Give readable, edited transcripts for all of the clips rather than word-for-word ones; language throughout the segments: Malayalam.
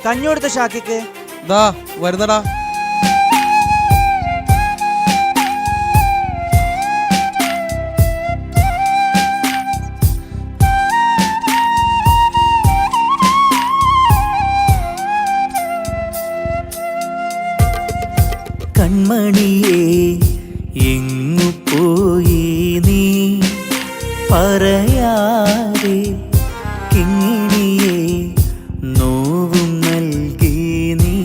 കഞ്ഞി കൊടുത്ത ഷാക്കിക്ക്. ദാ വരുന്നടാ. കൺമണിയേ എങ്ങു പോയി നീ പറയാതെ, കിങ്ങിണിയെ നോവും നൽകി നീ.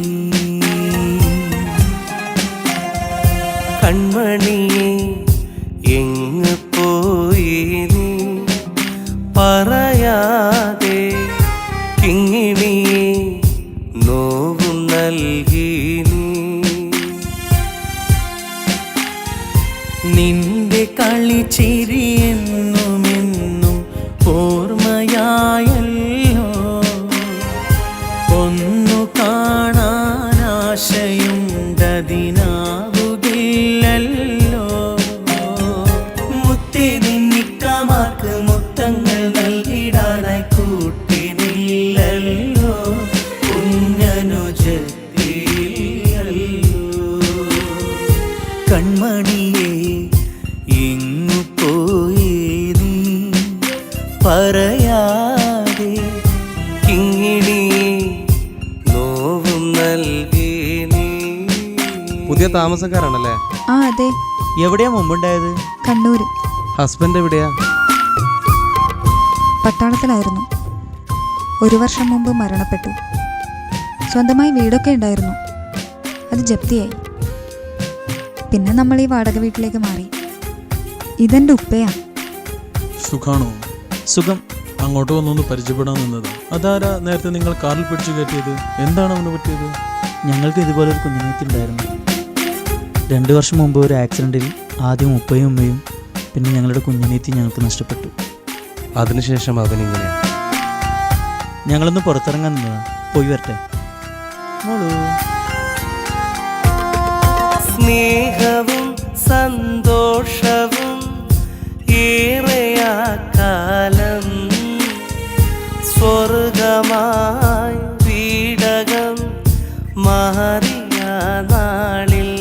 കൺമണിയേ എങ്ങു പോയി നീ പറയാതെ, കിങ്ങിണിയെ നോവും നൽകി നീ. നിന്റെ കളിച്ചിരി എന്നുമെന്നും ഓർമ്മയായല്ലോ. ഒന്നു കാണാൻ ആശയുണ്ടതിനാവുകില്ലല്ലോ. മുത്തി നിന്നിക്കമാർക്ക് മുത്തങ്ങൾ നൽകിടാനായി കൂട്ടിനില്ലല്ലോ. കുഞ്ഞനുജത്തില്ലല്ലോ. കൺമണിയേ എങ്ങു പോയി നീ പറയാതെ, കിങ്ങിണി നോവും നൽകി നീ. പുതിയ താമസക്കാരാണല്ലേ? ആ അതെ. എവിടെയാ മുമ്പുണ്ടായത്? കണ്ണൂര്. ഹസ്ബൻഡ് എവിടെയാ? പട്ടാളത്തിലായിരുന്നു. 1 വർഷം മുമ്പ് മരണപ്പെട്ടു. സ്വന്തമായി വീടൊക്കെ ഉണ്ടായിരുന്നു, അത് ജപ്തിയായി. പിന്നെ നമ്മൾ ഈ വാടക വീട്ടിലേക്ക് മാറി. ഇതെന്റെ ഉപ്പയാ. സുഖാണോ? സുഖം. അങ്ങോട്ട് വന്നൊന്ന് പരിചയപ്പെടാൻ നിന്നത്. അതാരാ നേരത്തെ നിങ്ങൾ കാറിൽ പിടിച്ചു കയറ്റിയത്? എന്താണ് അവന് പറ്റിയത്? ഞങ്ങൾക്ക് ഇതുപോലൊരു കുഞ്ഞുമേത്തുണ്ടായിരുന്നു. 2 വർഷം മുമ്പ് ഒരു ആക്സിഡൻറ്റിൽ ആദ്യം ഉപ്പയും ഉമ്മയും പിന്നെ ഞങ്ങളുടെ കുഞ്ഞുമേത്തി ഞങ്ങൾക്ക് നഷ്ടപ്പെട്ടു. അതിനുശേഷം അവനിങ്ങനെ. ഞങ്ങളൊന്ന് പുറത്തിറങ്ങാൻ നിന്നതാ. പോയി വരട്ടെ മോളൂ. സ്നേഹവും സന്തോഷവും ഏറെയാ കാലം, സ്വർഗമായി വീടകം മാറിയ നാളിൽ.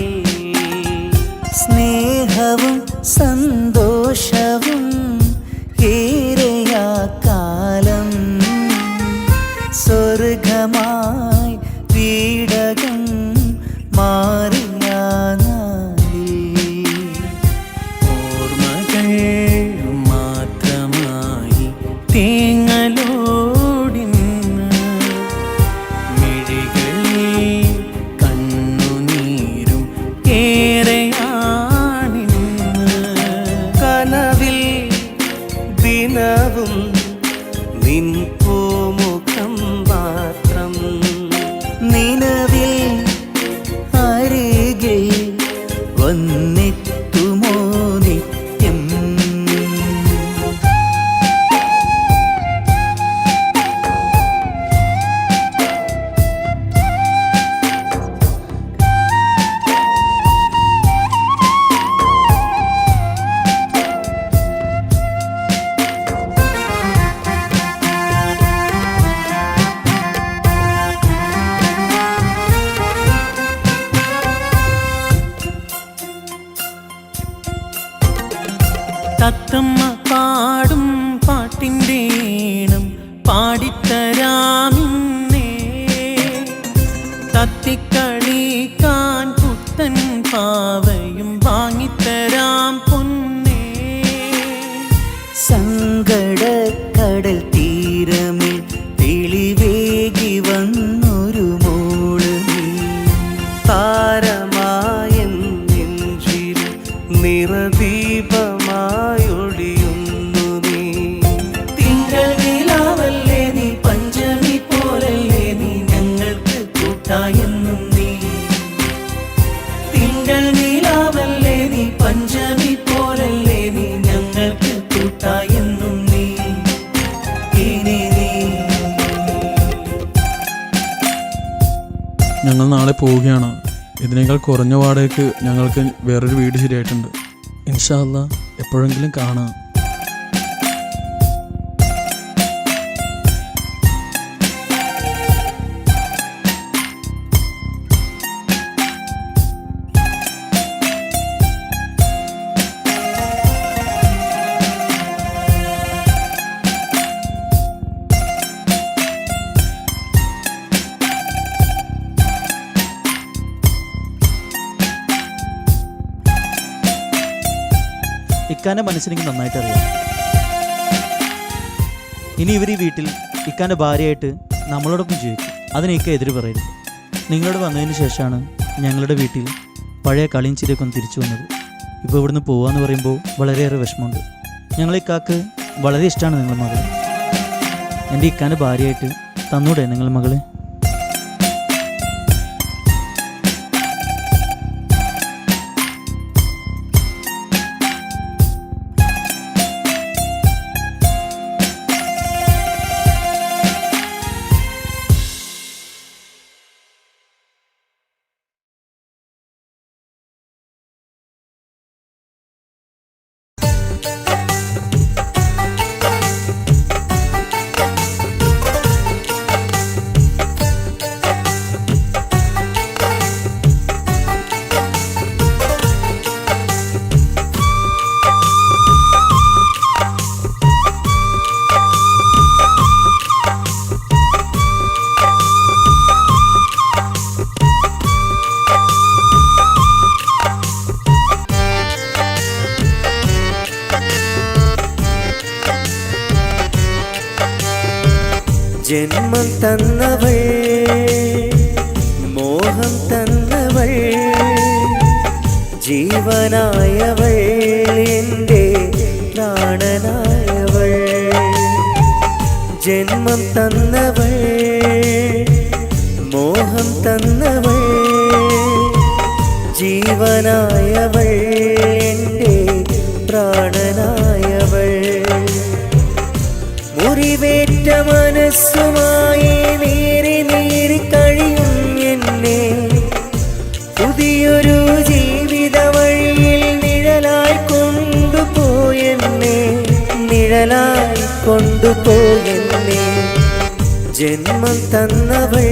സ്നേഹവും സന്തോഷവും ഏറെയാ കാലം, സ്വർഗമായി വീടകം മാറിയ നാളിൽ. ഓർമ്മകൾ മാത്രമായി തേങ്ങലോടിന്ന് മിഴികളിൽ കണ്ണുനീരും ഏറെയാണിന്ന്. കനവിൽ ദിനവും നിൻ പൂമുഖം മാത്രം, നിലവിൽ അരികിൽ വന്നെത്തുമോ നിത്യം. തത്തമ്മ പാടും പാട്ടിൻ്റെ ഈണം പാടിത്തരാമിന്നേ. തത്തിക്കളിക്കാൻ പുത്തൻ പാവയും വാങ്ങിത്തരാം പൊന്നേ. സങ്കടക്കടൽ തീരമിൽ തെളിവേകി വന്നൊരു മോള് നീ. താരമായ നെഞ്ചിൽ നിറദീപമായൊടിയുന്നു നീ. തിങ്കൾ നിലാവല്ലേ നീ, പഞ്ചമി പോലല്ലേ നീ, ഞങ്ങൾക്ക് കൂട്ടായെന്നും നീ. തിങ്കൾ നിലാവല്ലേ നീ, പഞ്ചമി പോലല്ലേ നീ, ഞങ്ങൾക്ക് കൂട്ടായെന്നും നീ. ഇനി നീ. ഞങ്ങൾ നാളെ പോവുകയാണ്. ഇതിനേക്കാൾ കുറഞ്ഞ വാടകയ്ക്ക് ഞങ്ങൾക്ക് വേറൊരു വീട് ശരിയായിട്ടുണ്ട്. ഇൻഷാ അല്ലാ എപ്പോഴെങ്കിലും കാണാം. ഇക്കാൻ്റെ മനസ്സിനെനിക്ക് നന്നായിട്ട് അറിയാം. ഇനി ഇവർ ഈ വീട്ടിൽ ഇക്കാൻ്റെ ഭാര്യയായിട്ട് നമ്മളോടൊപ്പം ജീവിക്കും. അതിന് ഇക്ക എതിര് പറയരുത്. നിങ്ങളോട് വന്നതിന് ശേഷമാണ് ഞങ്ങളുടെ വീട്ടിൽ പഴയ കളിയും ചിരിയൊക്കെ ഒന്ന് തിരിച്ചു വന്നത്. ഇപ്പോൾ ഇവിടുന്ന് പോവാന്ന് പറയുമ്പോൾ വളരെയേറെ വിഷമമുണ്ട്. ഞങ്ങളെ ഇക്കാക്ക് വളരെ ഇഷ്ടമാണ് നിങ്ങളുടെ മകളെ. എൻ്റെ ഇക്കാൻ്റെ ഭാര്യയായിട്ട് തന്നൂടെ നിങ്ങളുടെ മകളെ? ജന്മം തന്നവൾ, മോഹം തന്നവൾ, ജീവനായവൾ, എൻ്റെ പ്രാണനായവൾ. ജന്മം തന്നവൾ, മോഹം തന്നവൾ, ജീവനായവൾ, എൻ്റെ പ്രാണനായവൾ. മുറിവേറ്റ മനസ്സുമായി നീറി നീറി കഴിയും എന്നെ പുതിയൊരു ജീവിത വഴിയിൽ നിഴലായി കൊണ്ടുപോയെന്നെ, നിഴലായി കൊണ്ടുപോയെന്നെ. ജന്മം തന്നവൾ,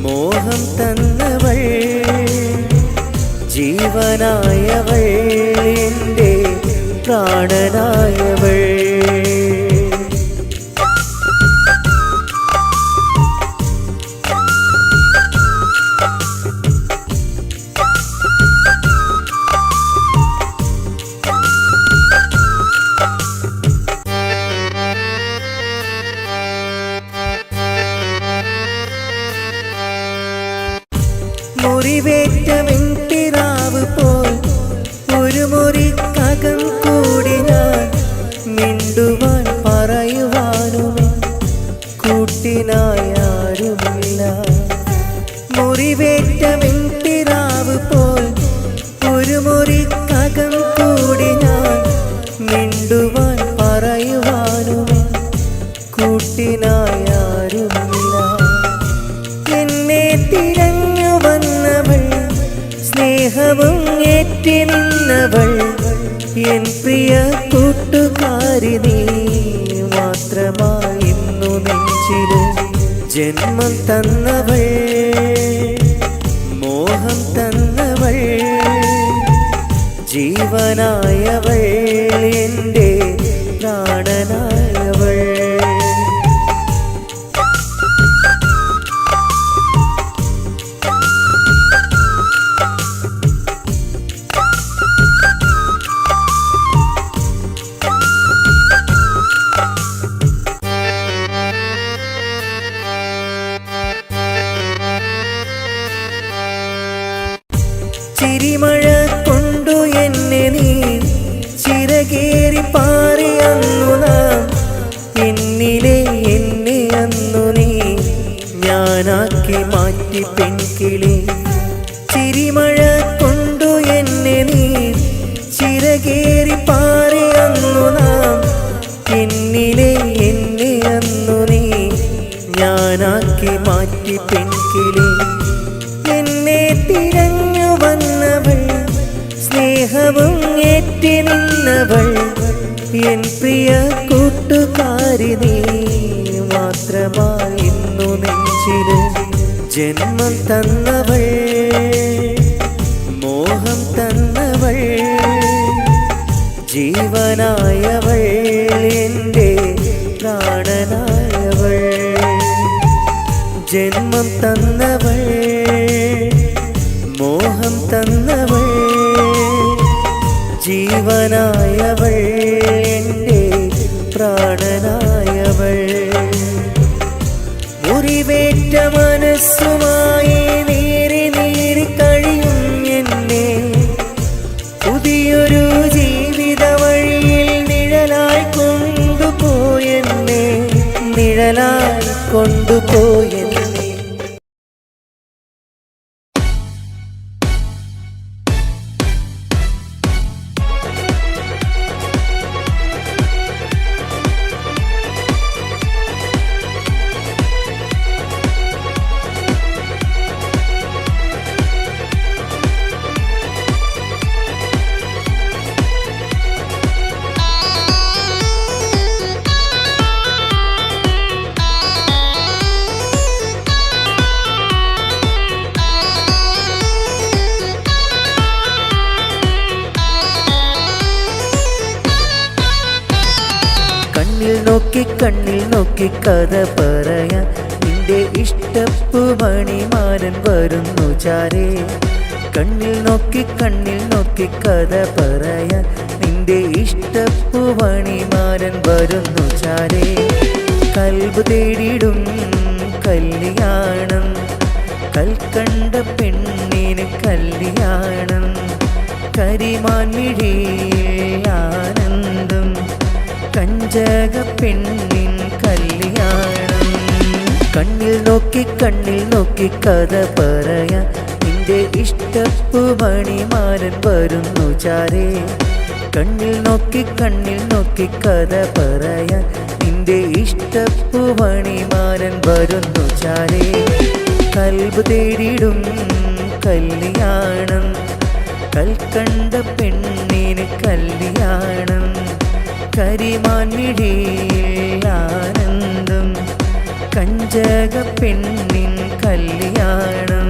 മോഹം തന്നവൾ, ജീവനായവൾ, എൻ്റെ പ്രാണനായവൾ. മുറിവേറ്റ വെൺപിറാവ് പോൽ ഒരു മുറിക്കകം കൂടി ഞാൻ മിണ്ടുവാൻ പറയുവാനും കൂട്ടിനായി ആരുമില്ല. മുറിവേറ്റ വെൺപിറാവ് പോൽ ഒരു മുറിക്കകം കൂടി ഞാൻ മിണ്ടുവാൻ പറയുവാനും കൂട്ടിനായി ആരുമില്ല. എന്നെ തിരഞ്ഞു വന്നവൾ, സ്നേഹവും ഏറ്റി നിന്നവൾ, എൻ പ്രിയ കൂട്ടുകാരി നീ മാത്രമായിരുന്നു നെഞ്ചില്. ജന്മം തന്നവൾ, മോഹം തന്നവൾ, ജീവനായവൾ, എൻ്റെ പ്രാണനായവൾ. ചിരിമഴ കൊണ്ടു എന്നെ നീ ചിറകേറി പാറി അന്നു നാം, എന്നിലെ എന്നെ അന്നു നീ ഞാനാക്കി മാറ്റി പെൺകിളി. ചിരിമഴ കൊണ്ടു എന്നെ നീ ചിറകേറി പാറി അന്നു നാം, എന്നിലെ എന്നെ അന്നു നീ ഞാനാക്കി മാറ്റി പെൺകിളി. എന്നെ തിരഞ്ഞു വന്നവൾ, സ്നേഹവും ഏറ്റി നിന്നവൾ, എൻ പ്രിയ കൂട്ടുകാരി നീ മാത്രമായിരുന്നു നെഞ്ചില്. ജന്മം തന്നവൾ, മോഹം തന്നവൾ, ജീവനായവൾ, എൻ്റെ പ്രാണനായവൾ. ജന്മം തന്നവൾ, മോഹം തന്നവൾ, ജീവനായവൾ, ജീവനായവൾ എൻ്റെ പ്രാണനായവൾ മുറിവേറ്റ മനസ്സുമായി നേരെ നേരെ കഴിയും എന്നെ പുതിയൊരു ജീവിത വഴിയിൽ നിഴലായി കൊണ്ടുപോയെന്നെ നിഴലായി കൊണ്ടുപോയെന്നെ കണ്ണിൽ നോക്കി കഥ പറയാൻ നിന്റെ ഇഷ്ടപ്പു മണിമാരൻ വരുന്നു ചാരേ കണ്ണിൽ നോക്കി കഥ പറയാൻ നിന്റെ ഇഷ്ടപ്പു മണിമാരൻ വരുന്നു ചാരേ കൽബ് തേടിടും കല്യാണം കൽക്കണ്ട പെണ്ണിന് കല്യാണം കരിമാൻ മിഴിയിൽ ആനന്ദം കഞ്ചക പെണ്ണിൻ കല്യാണം കണ്ണിൽ നോക്കി കഥ പറയാൻ നിന്റെ ഇഷ്ടപ്പു മണിമാരൻ വരുന്നു ചാരേ കണ്ണിൽ നോക്കി കഥ പറയാൻ നിന്റെ ഇഷ്ടപ്പു മണിമാരൻ വരുന്നു ചാരേ കൽബ് തേടിടും കല്യാണം കൽക്കണ്ട പെണ്ണിന് കല്യാണം കരിമാൻ മിഴിയിൽ ആനന്ദം കഞ്ചക പെണ്ണിൻ കല്യാണം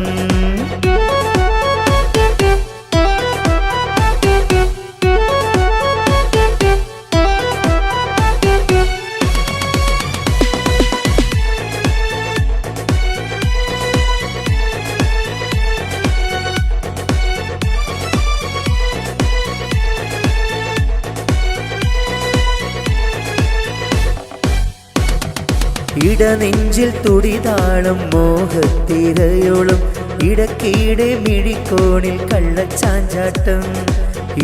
ഇടനെഞ്ചിൽ തുടിതാളം മോഹത്തിരയോളം ഇടക്കീടെ മിഴിക്കോണിൽ കള്ളച്ചാഞ്ചാട്ടം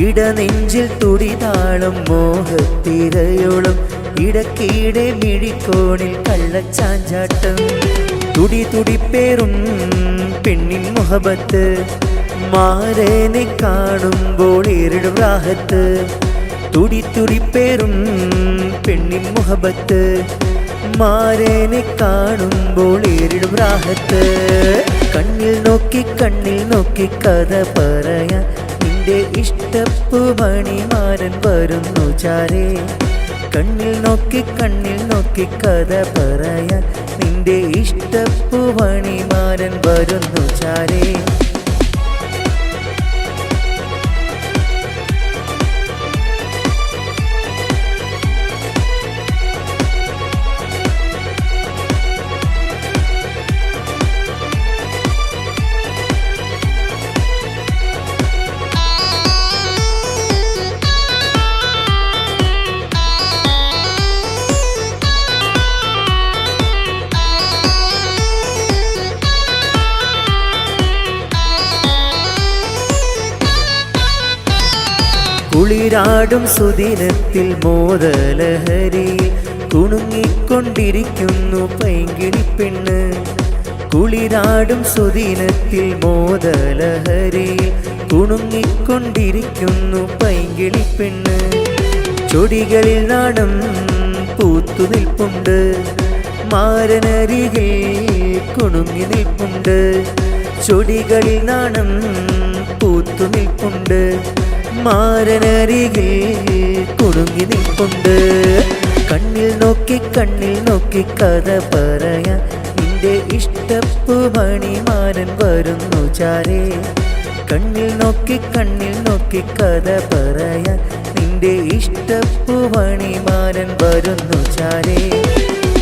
ഇടനെഞ്ചിൽ തുടിതാളം മോഹത്തിരയോളം ഇടക്കീടെ മിഴിക്കോണിൽ കള്ളച്ചാഞ്ചാട്ടം തുടിപ്പേറും പെണ്ണിൻ മുഹബത്ത് മാരനെ കാണുമ്പോൾ ഇരടും റാഹത്ത് തുടിപ്പേറും പെണ്ണിൻ മുഹബത്ത് മാരനെ കാണുമ്പോൾ ഏറിടും റാഹത്ത് കണ്ണിൽ നോക്കി കഥ പറയാൻ നിന്റെ ഇഷ്ടപ്പു മണിമാരൻ വരുന്നു ചാരേ കണ്ണിൽ നോക്കി കഥ പറയാൻ നിന്റെ ഇഷ്ടപ്പു മണിമാരൻ വരുന്നു ചാരേ കുളിരാടും സുദിനത്തിൽ മോദലഹരിയിൽ കുണുങ്ങിക്കൊണ്ടിരിക്കുന്നു പൈങ്കിളി പെണ്ണ് കുളിരാടും സുദിനത്തിൽ മോദലഹരിയിൽ കുണുങ്ങിക്കൊണ്ടിരിക്കുന്നു പൈങ്കിളി പെണ്ണ് ചൊടികളിൽ നാണം പൂത്തു നിൽപ്പുണ്ട് മാരനരികിൽ കുണുങ്ങി നിൽപ്പുണ്ട് ചൊടികളിൽ നാണം പൂത്തു നിൽപ്പുണ്ട് മാരനരികിൽ കുടുങ്ങി നിൽപ്പുണ്ട് കണ്ണിൽ നോക്കി കഥ പറയാൻ നിന്റെ ഇഷ്ടപ്പു മണിമാരൻ വരുന്നു ചാരേ കണ്ണിൽ നോക്കി കഥ പറയാൻ നിന്റെ ഇഷ്ടപ്പു മണിമാരൻ വരുന്നു ചാരേ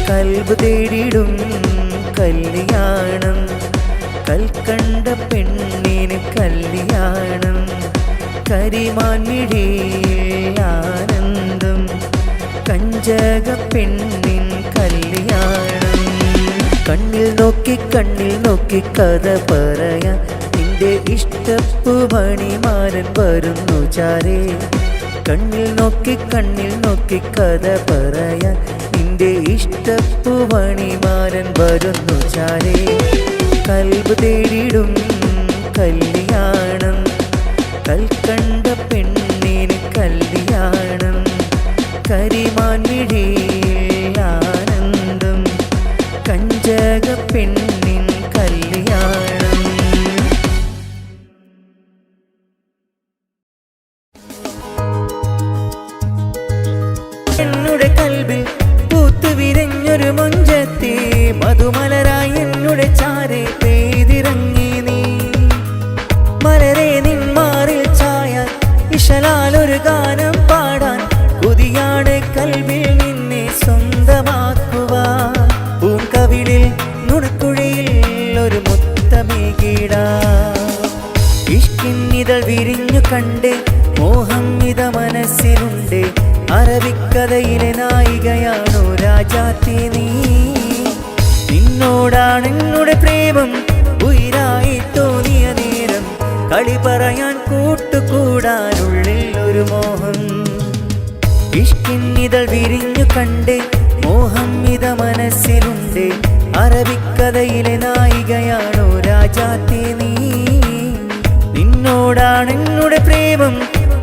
കൽബ് തേടിടും കല്യാണം കൽക്കണ്ട പെണ്ണിന് കല്യാണം കരിമാൻ മിഴിയിൽ കഞ്ചക പെണ്ണിൻ കല്യാണം. കണ്ണിൽ നോക്കി കഥ പറയാൻ നിന്റെ ഇഷ്ടപ്പു മണിമാരൻ വരുന്നു ചാരേ. കണ്ണിൽ നോക്കി കഥ പറയാൻ നിന്റെ ഇഷ്ടപ്പു മണിമാരൻ വരുന്നു ചാരേ. കൽബ് തേടിടും കല്യാണം, കൽക്കണ്ട പെണ്ണിന് കല്യാണം. കരിമാൻ മിഴിയിൽ ആനന്ദം, കഞ്ചക പെണ്ണിൻ കല്യാണം. എന്നുടെ കൽബിൽ പൂത്തു വിരഞ്ഞൊരു മൊഞ്ചത്തെ മധുമലരായി എന്നുടെ ചാരെ പെയ്തിറങ്ങി നീ. മലരെ നിന്മാറിൽ ചായ ഇശലാലൊരു ഗാനം പാടാൻ കൊതിയാണ് കൽബിൽ നിന്നെ സ്വന്തമാക്കുവാൻ. പൂങ്കവിളിൽ നുണക്കുഴിയിൽ ഒരു മുത്തമേകിടാൻ. ഇഷ്കിന്നിതൾ വിരിഞ്ഞു കണ്ടേ മോഹം ഇത മനസ്സിലുണ്ട്. അറബിക്കഥയിലെ നായികയാണോ രാജാത്തി നീ. നിന്നോടാണ് എന്നുടെ പ്രേമം ഉയിരായി തോന്നിയ നേരം. കളി പറയാൻ കൂട്ടുകൂടാനുള്ളിൽ ഒരു മോഹം. ഇഷ്കിന്നിതൾ വിരിഞ്ഞു കണ്ടേ മോഹം ഇത മനസ്സിലുണ്ട്. അറബിക്കഥയിലെ നായികയാണോ രാജാത്തി നീ. നിന്നോടാണ് എന്നുടെ പ്രേമം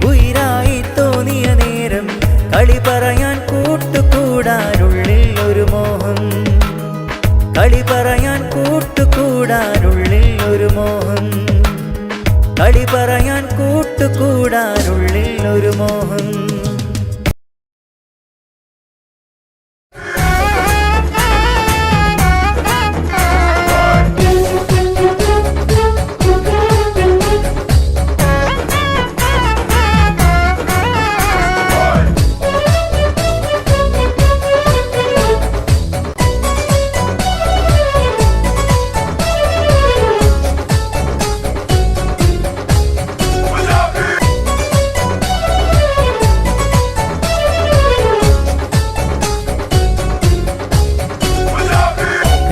ഉയിരായി തോന്നിയ നേരം. കളി പറയാൻ കൂട്ടുകൂടാനുള്ളിൽ ഒരു മോഹം. കളി പറയാൻ കൂട്ടുകൂടാനുള്ളിൽ ഒരു മോഹം. കളി പറയാൻ കൂട്ടുകൂടാനുള്ളിൽ ഒരു മോഹം.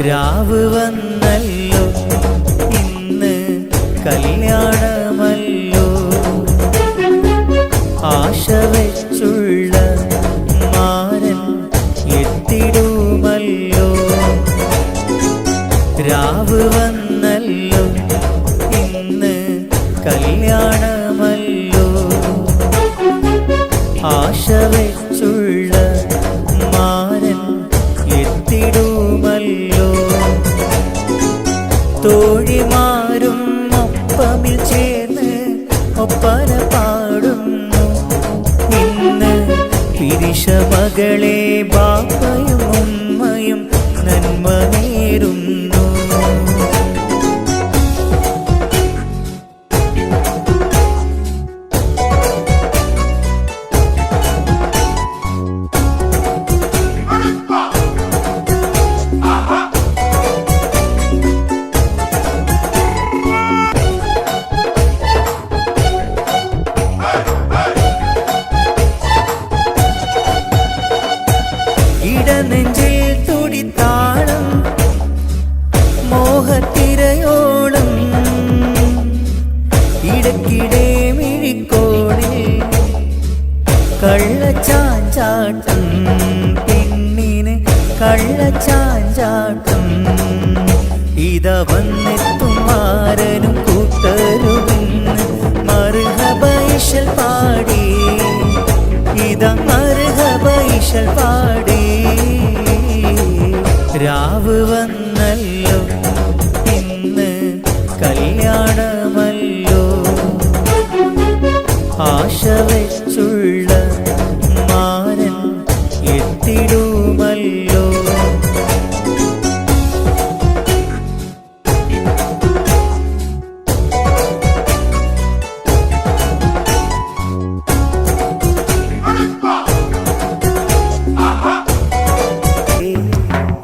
രാവ് വന്നല്ലോ ഇന്ന് കല്യാണമല്ലോ. ആശ വെച്ചുള്ള മാരൻ എത്തിടുമല്ലോ. രാവ് വന്നല്ലോ ഇന്ന് കല്യാണമല്ലോ. ആശ വെച്ചുള്ള മാരൻ എത്തിടുമല്ലോ. തോഴിമാരും ഒപ്പമിൽ ചേർന്ന് ഒപ്പന പാടുന്നു. ഇന്ന് പിരിശ മകളെ ബാപ്പയും ഉമ്മയും നന്മ നേരുന്നു. ഇടനെഞ്ചിൽ തുടിത്താളം മോഹത്തിരയോളം. ഇടയ്ക്കിടെ മിഴിക്കോണിൽ കള്ളച്ചാഞ്ചാട്ടം. പെണ്ണിന് കള്ളച്ചാഞ്ചാട്ടം. ഇത വന്നെത്തും മാരനും കൂട്ടരുമെന്ന് മർഹബ ഇശൽ പാടി. ഇത മർഹബ ഇശൽ പാടി. രാവ് വന്നല്ലോ ഇന്ന് കല്യാണമല്ലോ. ആശ വെച്ചുള്ള മാരൻ എത്തിടുമല്ലോ.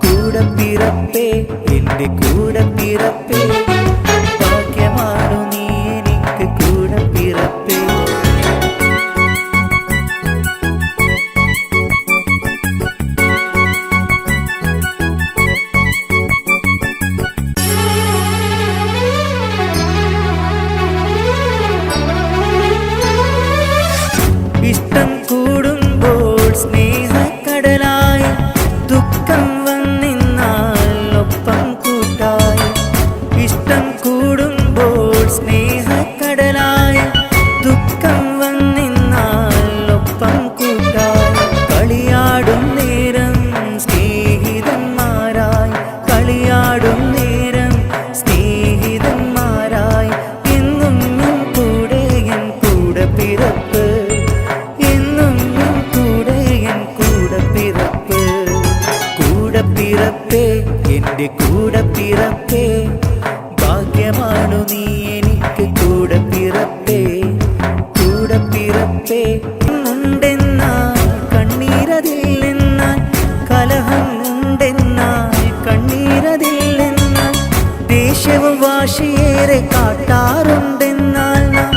കൂടപ്പിറപ്പേ എൻ്റെ കൂടപ്പിറപ്പേ, ഭാഗ്യമാണു നീ എനിക്ക് കൂടപ്പിറപ്പേ. കളിയാടും നേരം സ്നേഹിതന്മാരായി എന്നും എൻ കൂടെ എൻ കൂടെ പിറപ്പ്, എന്നും എൻ കൂടെ എൻ കൂടെ പിറപ്പ്. കൂടെ പിറപ്പേ എൻ്റെ കൂടെ പിറപ്പേ, ഭാഗ്യമാണു നീ എനിക്ക് കൂടെ പിറപ്പേ. കൂടെ പിറപ്പേ ഉണ്ടെന്നാൽ കണ്ണീരതില്ലെന്നാൽ, കലഹം ഉണ്ടെന്നാൽ കണ്ണീരതില്ലെന്നാൽ, ദേഷ്യവും വാശിയേറെ കാട്ടാറുണ്ടെന്നാൽ നാം,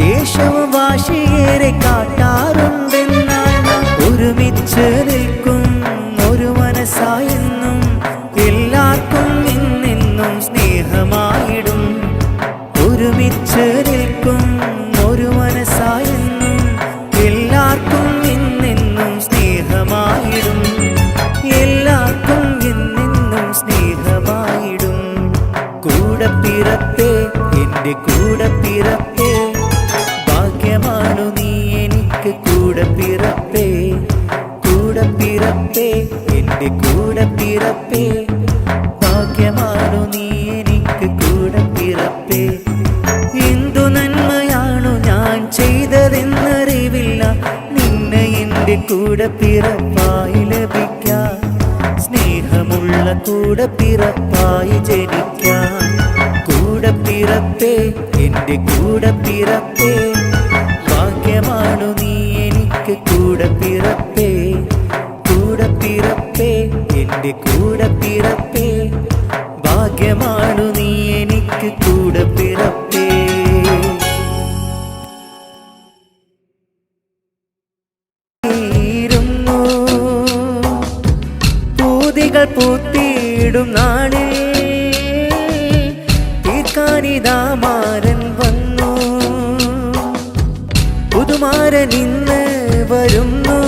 ദേഷ്യവും വാശിയേറെ കാട്ടാറുണ്ടെന്നാൽ നാം ഒരുമിച്ച് നിൽക്കും ഒരു മനസ്സായെന്നും, എല്ലാവർക്കും എന്നെന്നും സ്നേഹമായിടും. ഒരുമിച്ച് നിൽക്കും ഒരു മനസ്സായെന്നും, എല്ലാവർക്കും എന്നെന്നും സ്നേഹമായിടും, എല്ലാവർക്കും എന്നെന്നും സ്നേഹമായിടും. കൂടെ പിറപ്പേ എൻ്റെ കൂടെ പിറപ്പേ, ഭാഗ്യമാണു നീ എനിക്ക് കൂടെ പിറപ്പേ. കൂടെ പിറപ്പേ എൻ്റെ കൂടെ പിറപ്പേ, ഭാഗ്യമാണു നീ എനിക്ക് കൂടെ പിറപ്പേ. എന്തു നന്മയാണു ഞാൻ ചെയ്തതെന്നറിവില്ല, നിന്നെ എൻ്റെ കൂടെ പിറപ്പായി ലഭിക്കാൻ, സ്നേഹമുള്ള കൂടെ പിറപ്പായി ജനിക്കാൻ. കൂടെ പിറപ്പേ എൻ്റെ കൂടെ പിറപ്പേ, ഭാഗ്യമാണു നീ എനിക്ക് കൂടെ പിറപ്പേ. കൂടെ പിറപ്പേ എൻ്റെ കൂടെ പിറപ്പേ, ഭാഗ്യമാണു നീ എനിക്ക് കൂടെ പിറപ്പേ. പൂതികൾ പൂത്തിയിടും നാളിൽ തീർക്കാനിതാ മാരൻ വന്നു, പുതുമാരൻ ഇന്ന് വരുന്നു,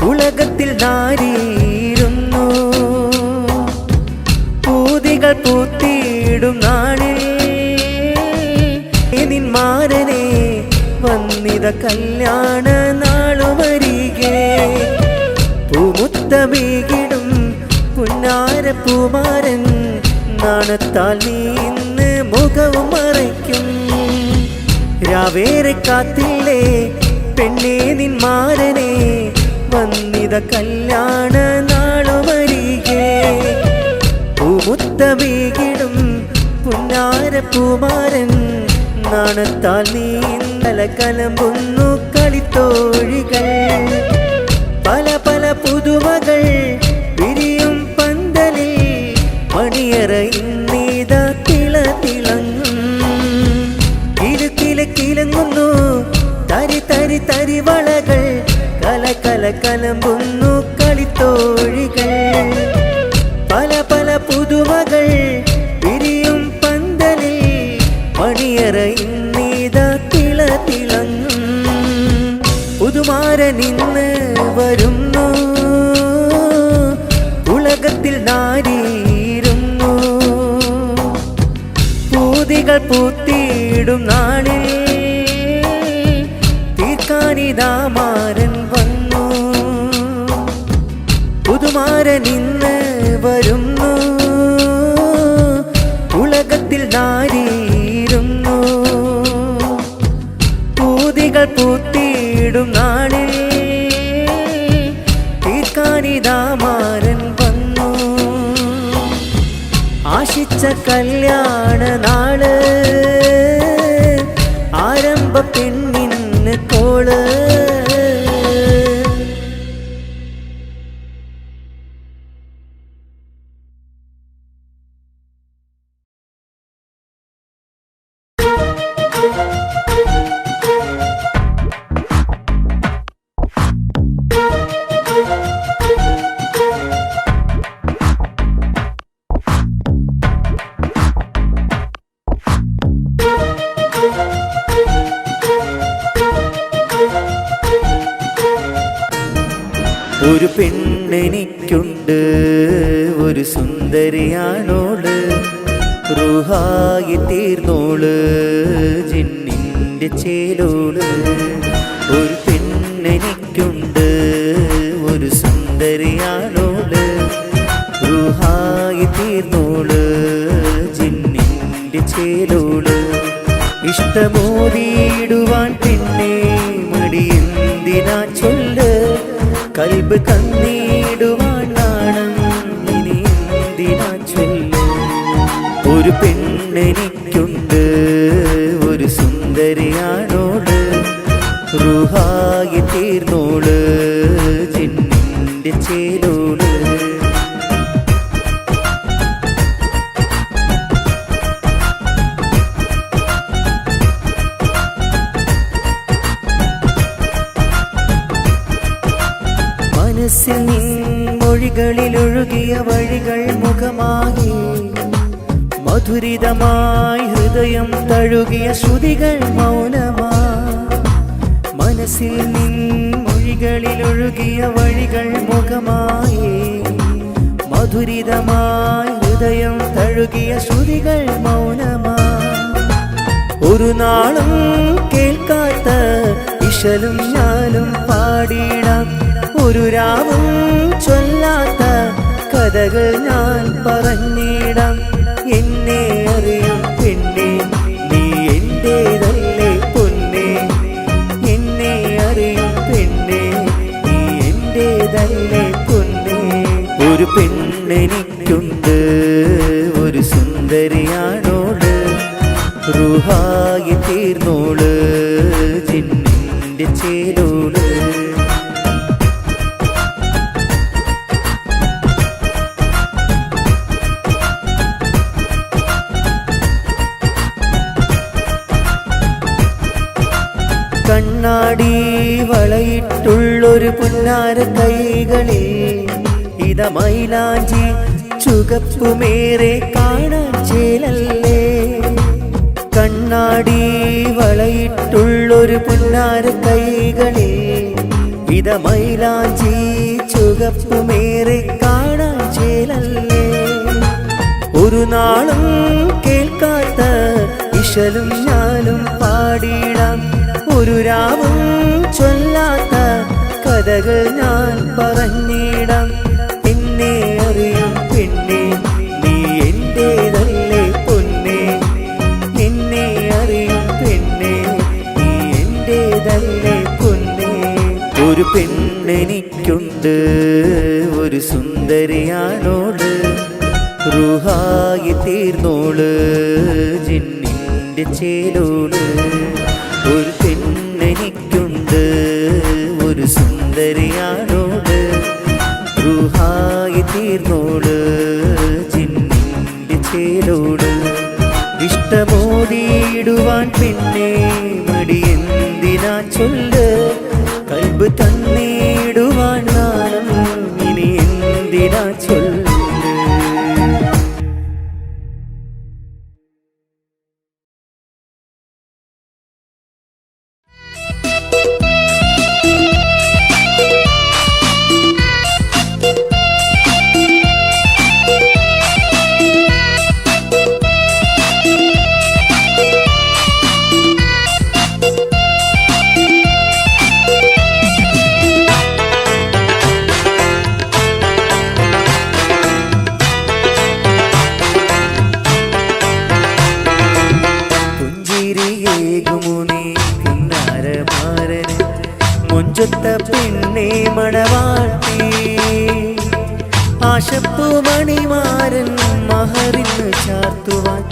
ഉലകത്തിൽ നാരിയിരുന്നു. പൂതികൾ പൂത്തിയിടും നാളിൽ നിൻ മാരനെ വന്നിത കല്യാണ നാളുമരികെ, പൂമുത്തമീകിടും പുന്നാര പൂമാരൻ, നാണത്താൽ നീ ഇന്ന് മുഖവും മറയ്ക്കും. രാവേറെ കാത്തില്ലേ പെണ്ണേ നിൻ മാരനെ വന്നിത കല്യാണ നാളുമരികെ, പൂമുത്തമീകിടും പുന്നാര പൂമാരൻ, നാണത്താൽ നീ ഇന്നലെ കലമ്പുന്നു കളിത്തോഴികൾ. പല പല പുതുമകൾ വിരിയും പന്തലിൽ, മണിയറ ഇന്നീത തിളങ്ങും. കിലുക്കില കിലങ്ങുന്നു തരി തരി തരി വളകൾ, കല കല കലമ്പുന്നു കളിത്തോഴികൾ. പല പല പുതുമകൾ വിരിയും പന്തലിൽ, മണിയറ ഇന്നീത തിളങ്ങും. പുതുമാരൻ ഇന്ന് വരുന്നു, ഉലകത്തിൽ നാരിയിരുന്നു. പൂതികൾ പൂത്തിയിടും നാളിൽ തീർക്കാനിതാ മാരൻ വന്നു, പുതുമാരൻ ഇന്ന് വരുന്നു, ഉലകത്തിൽ നാരിയിരുന്നു. പൂതികൾ പൂത്തിയിടും നാളിൽ തീർക്കാനിതാ മാരൻ വന്നു. ആശിച്ച കല്യാണ നാള്, ആരംഭ പെണ്ണിന് കോള്. ഒരു പെണ്ണെനിക്കുണ്ട്, ഒരു സുന്ദരിയാണോള്, റൂഹായി തീർന്നോള് ജിന്നിൻ്റെ ചേലോള്. ഒരു പെണ്ണെനിക്കുണ്ട്, ഒരു സുന്ദരിയാണോള്, റൂഹായി തീർന്നോള് ജിന്നിന്റെ ചേലോള് ഇഷ്ടമോതിയിടുവാൻ പിന്നെ മടിയെന്തിനാ ചൊല്ല് കൽബ് കന്നിടുവാൻ നാണം ഇനി എന്തിനാ ചൊല്ല് ഒരു പെണ്ണെനിക്കുണ്ട് ഒരു സുന്ദരിയാണോള് റൂഹായി തീർന്നോള് ജിന്നിന്റെ ചേലോള് മനസ്സിൽ നിൻമൊഴികളിലൊഴുകിയ വഴികൾ മുഖമാകെ മധുരിതമായി ഹൃദയം തഴുകിയ ശ്രുതികൾ മൗനമായി മനസ്സിൽ നിൻമൊഴികളിലൊഴുകിയ വഴികൾ മുഖമായി മധുരിതമായി ഹൃദയം തഴുകിയ ശ്രുതികൾ മൗനമായി ഒരു നാളും കേൾക്കാത്ത ഇശലും ഞാനും പാടിടാം ഒരു രാവും ചൊല്ലാത്ത കഥകൾ ഞാൻ പറഞ്ഞിടാം എന്നെ അറിയും പെണ്ണെ നീ എന്റേതല്ലേ പൊന്നെ എന്നെ അറിയും പെണ്ണെ നീ എന്റേതല്ലേ പൊന്നെ ഒരു പെണ്ണെനിക്കുണ്ട് ഒരു സുന്ദരിയാണോള് റൂഹായി തീർന്നോള് ജിന്നിന്റെ ചേലോള് കണ്ണാടി വളയിട്ടുള്ളൊരു പുന്നാര കൈകളിൽ ഇത മൈലാഞ്ചി ചുകപ്പുമേറെ കാണാൻ ചേലല്ലേ കണ്ണാടി വളയിട്ടുള്ളൊരു പുന്നാര കൈകളിൽ ഇത മൈലാഞ്ചി ചുകപ്പുമേറെ കാണാൻ ചേലല്ലേ ഒരു നാളും കേൾക്കാത്ത ഇശലും ഞാനും പാടിടാം ഒരു രാവും ചൊല്ലാത്ത കഥകൾ ഞാൻ പറഞ്ഞിടാം എന്നെ അറിയും പെണ്ണെ നീ എന്റേതല്ലേ പൊന്നെ എന്നെ അറിയും പെണ്ണെ നീ എന്റേതല്ലേ പൊന്നെ ഒരു പെണ്ണെനിക്കുണ്ട് ഒരു സുന്ദരിയാണോള് റൂഹായി തീർന്നോള് ജിന്നിന്റെ ചേലോള് ഒരു പെണ്ണെനിക്കുണ്ട് ഒരു സുന്ദരിയാണോള് റൂഹായി തീർന്നോള് ജിന്നിന്റെ ചേലോള് ഇഷ്ടമോതിയിടുവാൻ പിന്നെ മടിയെന്തിനാ ചൊല്ല് കൽബ് തന്നിടുവാൻ നാണം ഇനി എന്തിനാ ചൊല്ല് മുഞ്ചൊത്ത പെണ്ണെ മണവാട്ടി ആശപ്പൂമണിമാരൻ മഹറിന് ചാർത്തുവാൻ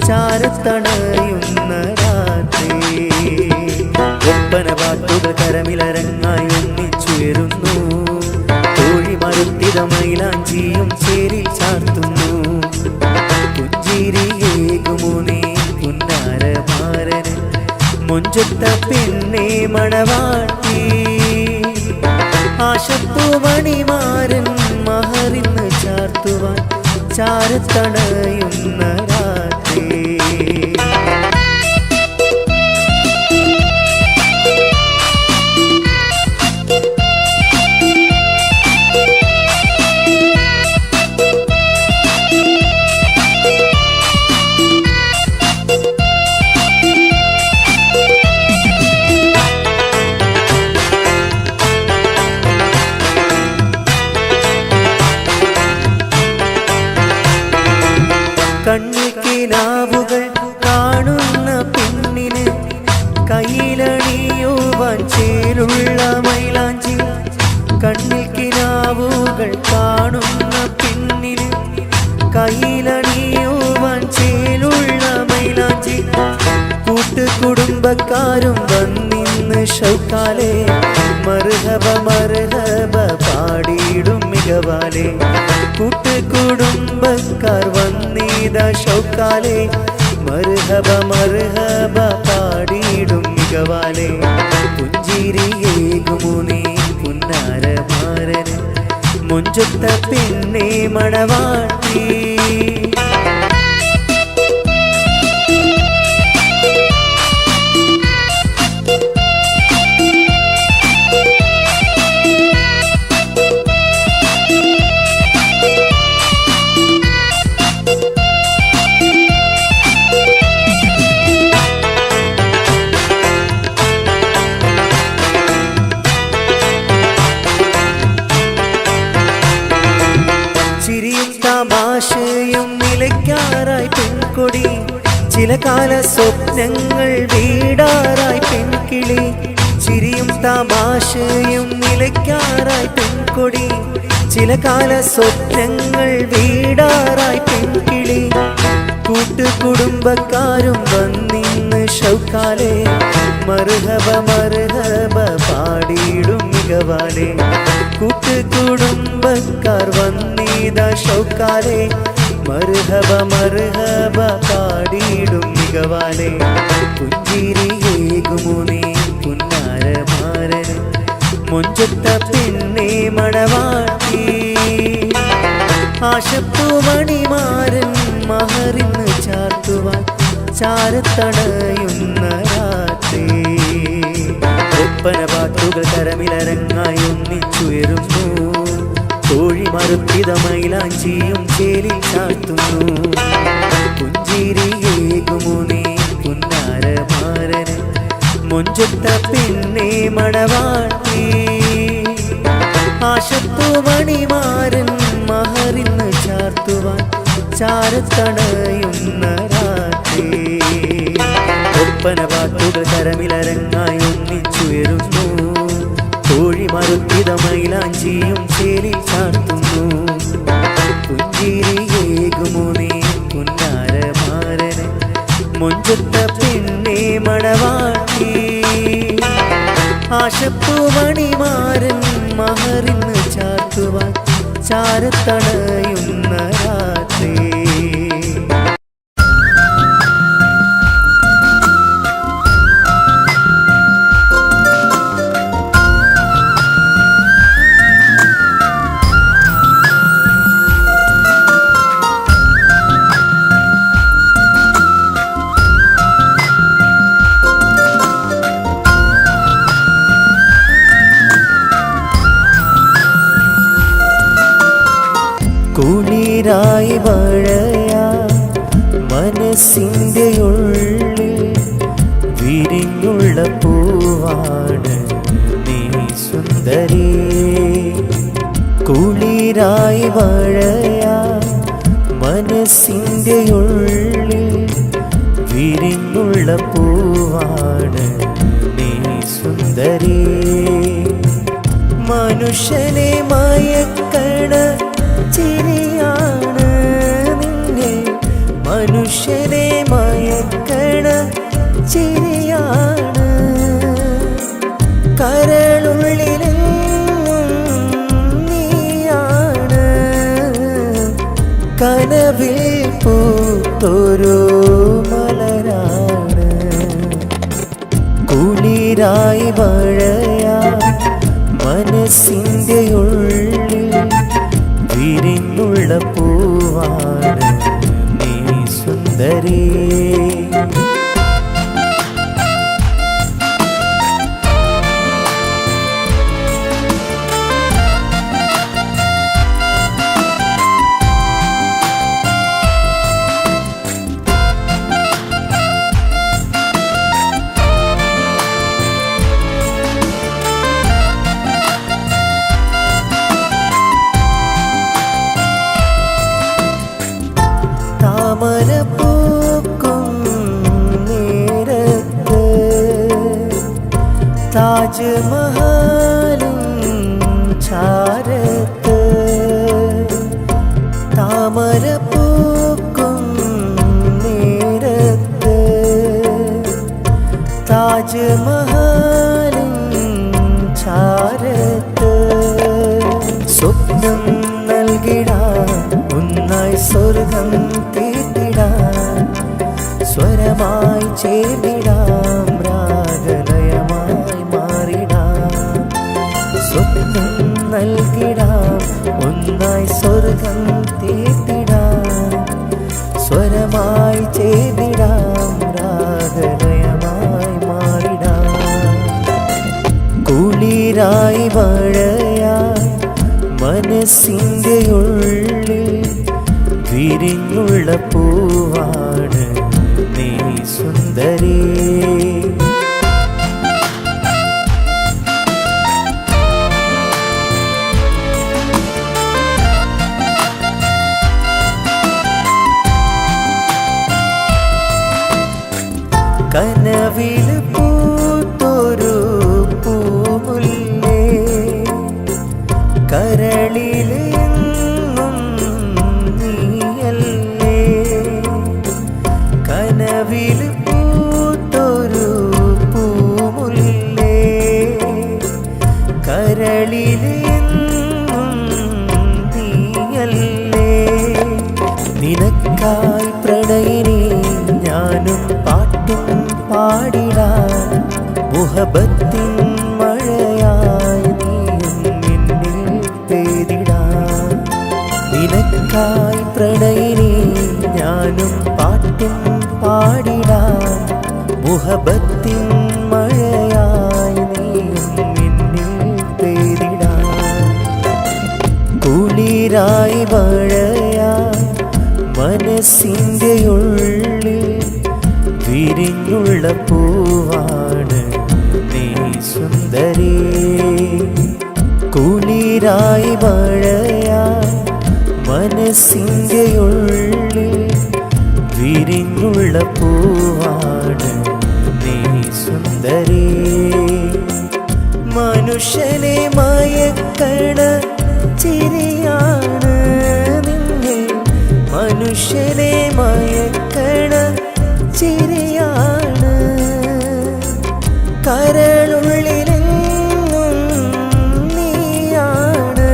ചാരത്തണയുന്ന രാത്രി ഒപ്പന പാട്ടുകൾ കരമിലരങ്ങായി ഒന്നിച്ചുയരുന്നു തോഴി മറുത്തിത മൈലാഞ്ചിയും ചേരിൽ ചാർത്തുന്നു പുഞ്ചിരിയേകുമോ നീ പുന്നാരമാരന് മുഞ്ചൊത്ത പെണ്ണെ മണവാട്ടി ആശപ്പൂമണിമാരൻ മഹറിന് ചാർത്തുവാൻ ചാരത്തണയുന്ന രാത്രി കണ്ണിൽ കിനാവുകൾ കാണുന്ന പെണ്ണിന് കയ്യിലണിയുവാൻ ചേലുള്ള മൈലാഞ്ചി. കണ്ണിൽ കിനാവുകൾ കാണുന്ന പെണ്ണിന് കയ്യിലണിയുവാൻ ചേലുള്ള മൈലാഞ്ചി. കൂട്ടുകുടുംബക്കാരും വന്നിന്ന് ഷൗക്കാലെ മർഹബ മർഹബ പാടിയിടും മികവാലെ. കൂട്ടുകുടുംബക്കാർ വന്നിത ഷൗക്കാലെ മർഹബ മർഹബ പാടിയിടും മികവാലെ. പുഞ്ചിരിയേകുമോ നീ പുന്നാരമാരന് മുഞ്ചൊത്ത പെണ്ണെ മണവാട്ടി. തമാശയും നിലയ്ക്കാറായി പെൺകൊടി. ചില കാല സ്വപ്നങ്ങൾ വീടാറായി പെൺകിളി. ചിരിയും തമാശയും നിലയ്ക്കാറായി പെൺകൊടി. ചില കാല സ്വപ്നങ്ങൾ വീടാറായി പെൺകിളി. കൂട്ടുകുടുംബക്കാരും വന്നിന്ന് ഷൗക്കാലെ മർഹബ മർഹബ പാടിയിടും മികവാലെ. കൂട്ടുകുടുംബക്കാർ വന്നിത ഷൗക്കാലെ മർഹബ മർഹബ പാടിയിടും മികവാലെ. പുഞ്ചിരിയേകുമോ നീ പുന്നാരമാരന് മുഞ്ചൊത്ത പെണ്ണെ മണവാട്ടി. ആശപ്പൂമണിമാരൻ മഹറിന്ന് ചാർത്തുവാൻ ചാരത്തണയുന്ന രാത്രി. ഒപ്പന പാട്ടുകൾ കരമിലരങ്ങായി ഒന്നിച്ചുയരുന്നു. കോഴി മറുപ്പിത മൈലാഞ്ചിയും ചേലിൽ ചാർത്തുന്നു. പുഞ്ചിരിയേകുമോ നീ പുന്നാരമാരന് മുഞ്ചൊത്ത പെണ്ണെ മണവാട്ടി. ആശപ്പൂമണിമാരൻ മഹറിന്ന് ചാർത്തുവാൻ ചാരത്തണയുന്ന രാത്രി. ഒപ്പന പാട്ടുകൾ കരമിലരങ്ങായി ഒന്നിച്ചുയരുന്നു. കോഴി മറുപ്പിത മൈലാഞ്ചിയും ചേലിൽ ചാർത്തുന്നു. പുഞ്ചിരിയേകുമോ നീ പുന്നാരമാരന് മുഞ്ചൊത്ത പെണ്ണെ മണവാട്ടി. ആശപ്പൂമണിമാരൻ മഹറിന്ന് ചാർത്തുവാൻ ചാരത്തണയുന്ന രാത്രി. കുളിരായി മഴയാ മനസ്സിൻ്റെ ഉള്ളിൽ വിരിഞ്ഞുള്ള പൂവാണ് നീ സുന്ദരി. കുളിരായി മഴയാ മനസ്സിൻ്റെ ഉള്ളിൽ വിരിഞ്ഞുള്ള പൂവാണ് നീ സുന്ദരി. മനുഷ്യനെ മയക്കണ ചിരിയാണ് നിന്നെ. മനുഷ്യനെ മയക്കണ ചിരിയാണ്. കരളുള്ളിലെങ്ങും നീയാണ്. കനവിൽ പൂത്തൊരു മലരാണ്. കുളിരായി മഴയാ മനസ്സിൻ്റെ ഉള്ളിൽ വിരിഞ്ഞുള്ള പൂവാണ് നീ സുന്ദരി. താജ്മഹലിൻ ചാരത്ത് താമര പൂക്കും നേരത്ത് താജ്മഹലിൻ ചാരത്ത് സ്വപ്നം നൽകിടാൻ ഒന്നായി സ്വർഗം തീർത്തിടാൻ സ്വരമായി ചേർന്നിടാം രാഗലയമായി മാറിടാം സ്വപ്നം നൽകിടാം ഒന്നായി സ്വർഗം തീർത്തിടാം സ്വരമായി ചേർന്നിടാം രാഗലയമായി മാറിടാം കുളിരായി മഴയായി മനസ്സിൻ്റെ ഉള്ളിൽ വിരിഞ്ഞുള്ള പൂവാണ് നീ സുന്ദരി. കനവിൽ പൂത്തൊരു പൂമുല്ലേ കരളിൽ എന്നും നീയല്ലേ കനവിൽ പൂത്തൊരു പൂമുല്ലേ കരളിൽ എന്നും നീയല്ലേ നിനക്കായി പ്രണയിനി ഞാനും പാട്ടും പാടിടാൻ മുഹബത്തിൻ മഴയായി നീയും എന്നിൽ പെയ്തിടാൻ നിനക്കായി പ്രണയിനി ഞാനും പാട്ടും പാടിടാൻ മുഹബത്തിൻ മഴയായി നീയും എന്നിൽ പെയ്തിടാൻ കുളിരായി മഴയായി മനസ്സിൻ്റെ ഉള്ളിൽ വിരിഞ്ഞുള്ള പൂവാണ് നീ സുന്ദരി. കുളിരായി മഴയായി മനസ്സിൻ്റെ ഉള്ളിൽ വിരിഞ്ഞുള്ള പൂവാണ് നീ സുന്ദരി. മനുഷ്യനെ മയക്കണ ചിരിയാണ് നിന്നെ മനുഷ്യനെ മയക്കണ ചിരിയാണ് കരളുള്ളിലെങ്ങും നീയാണ്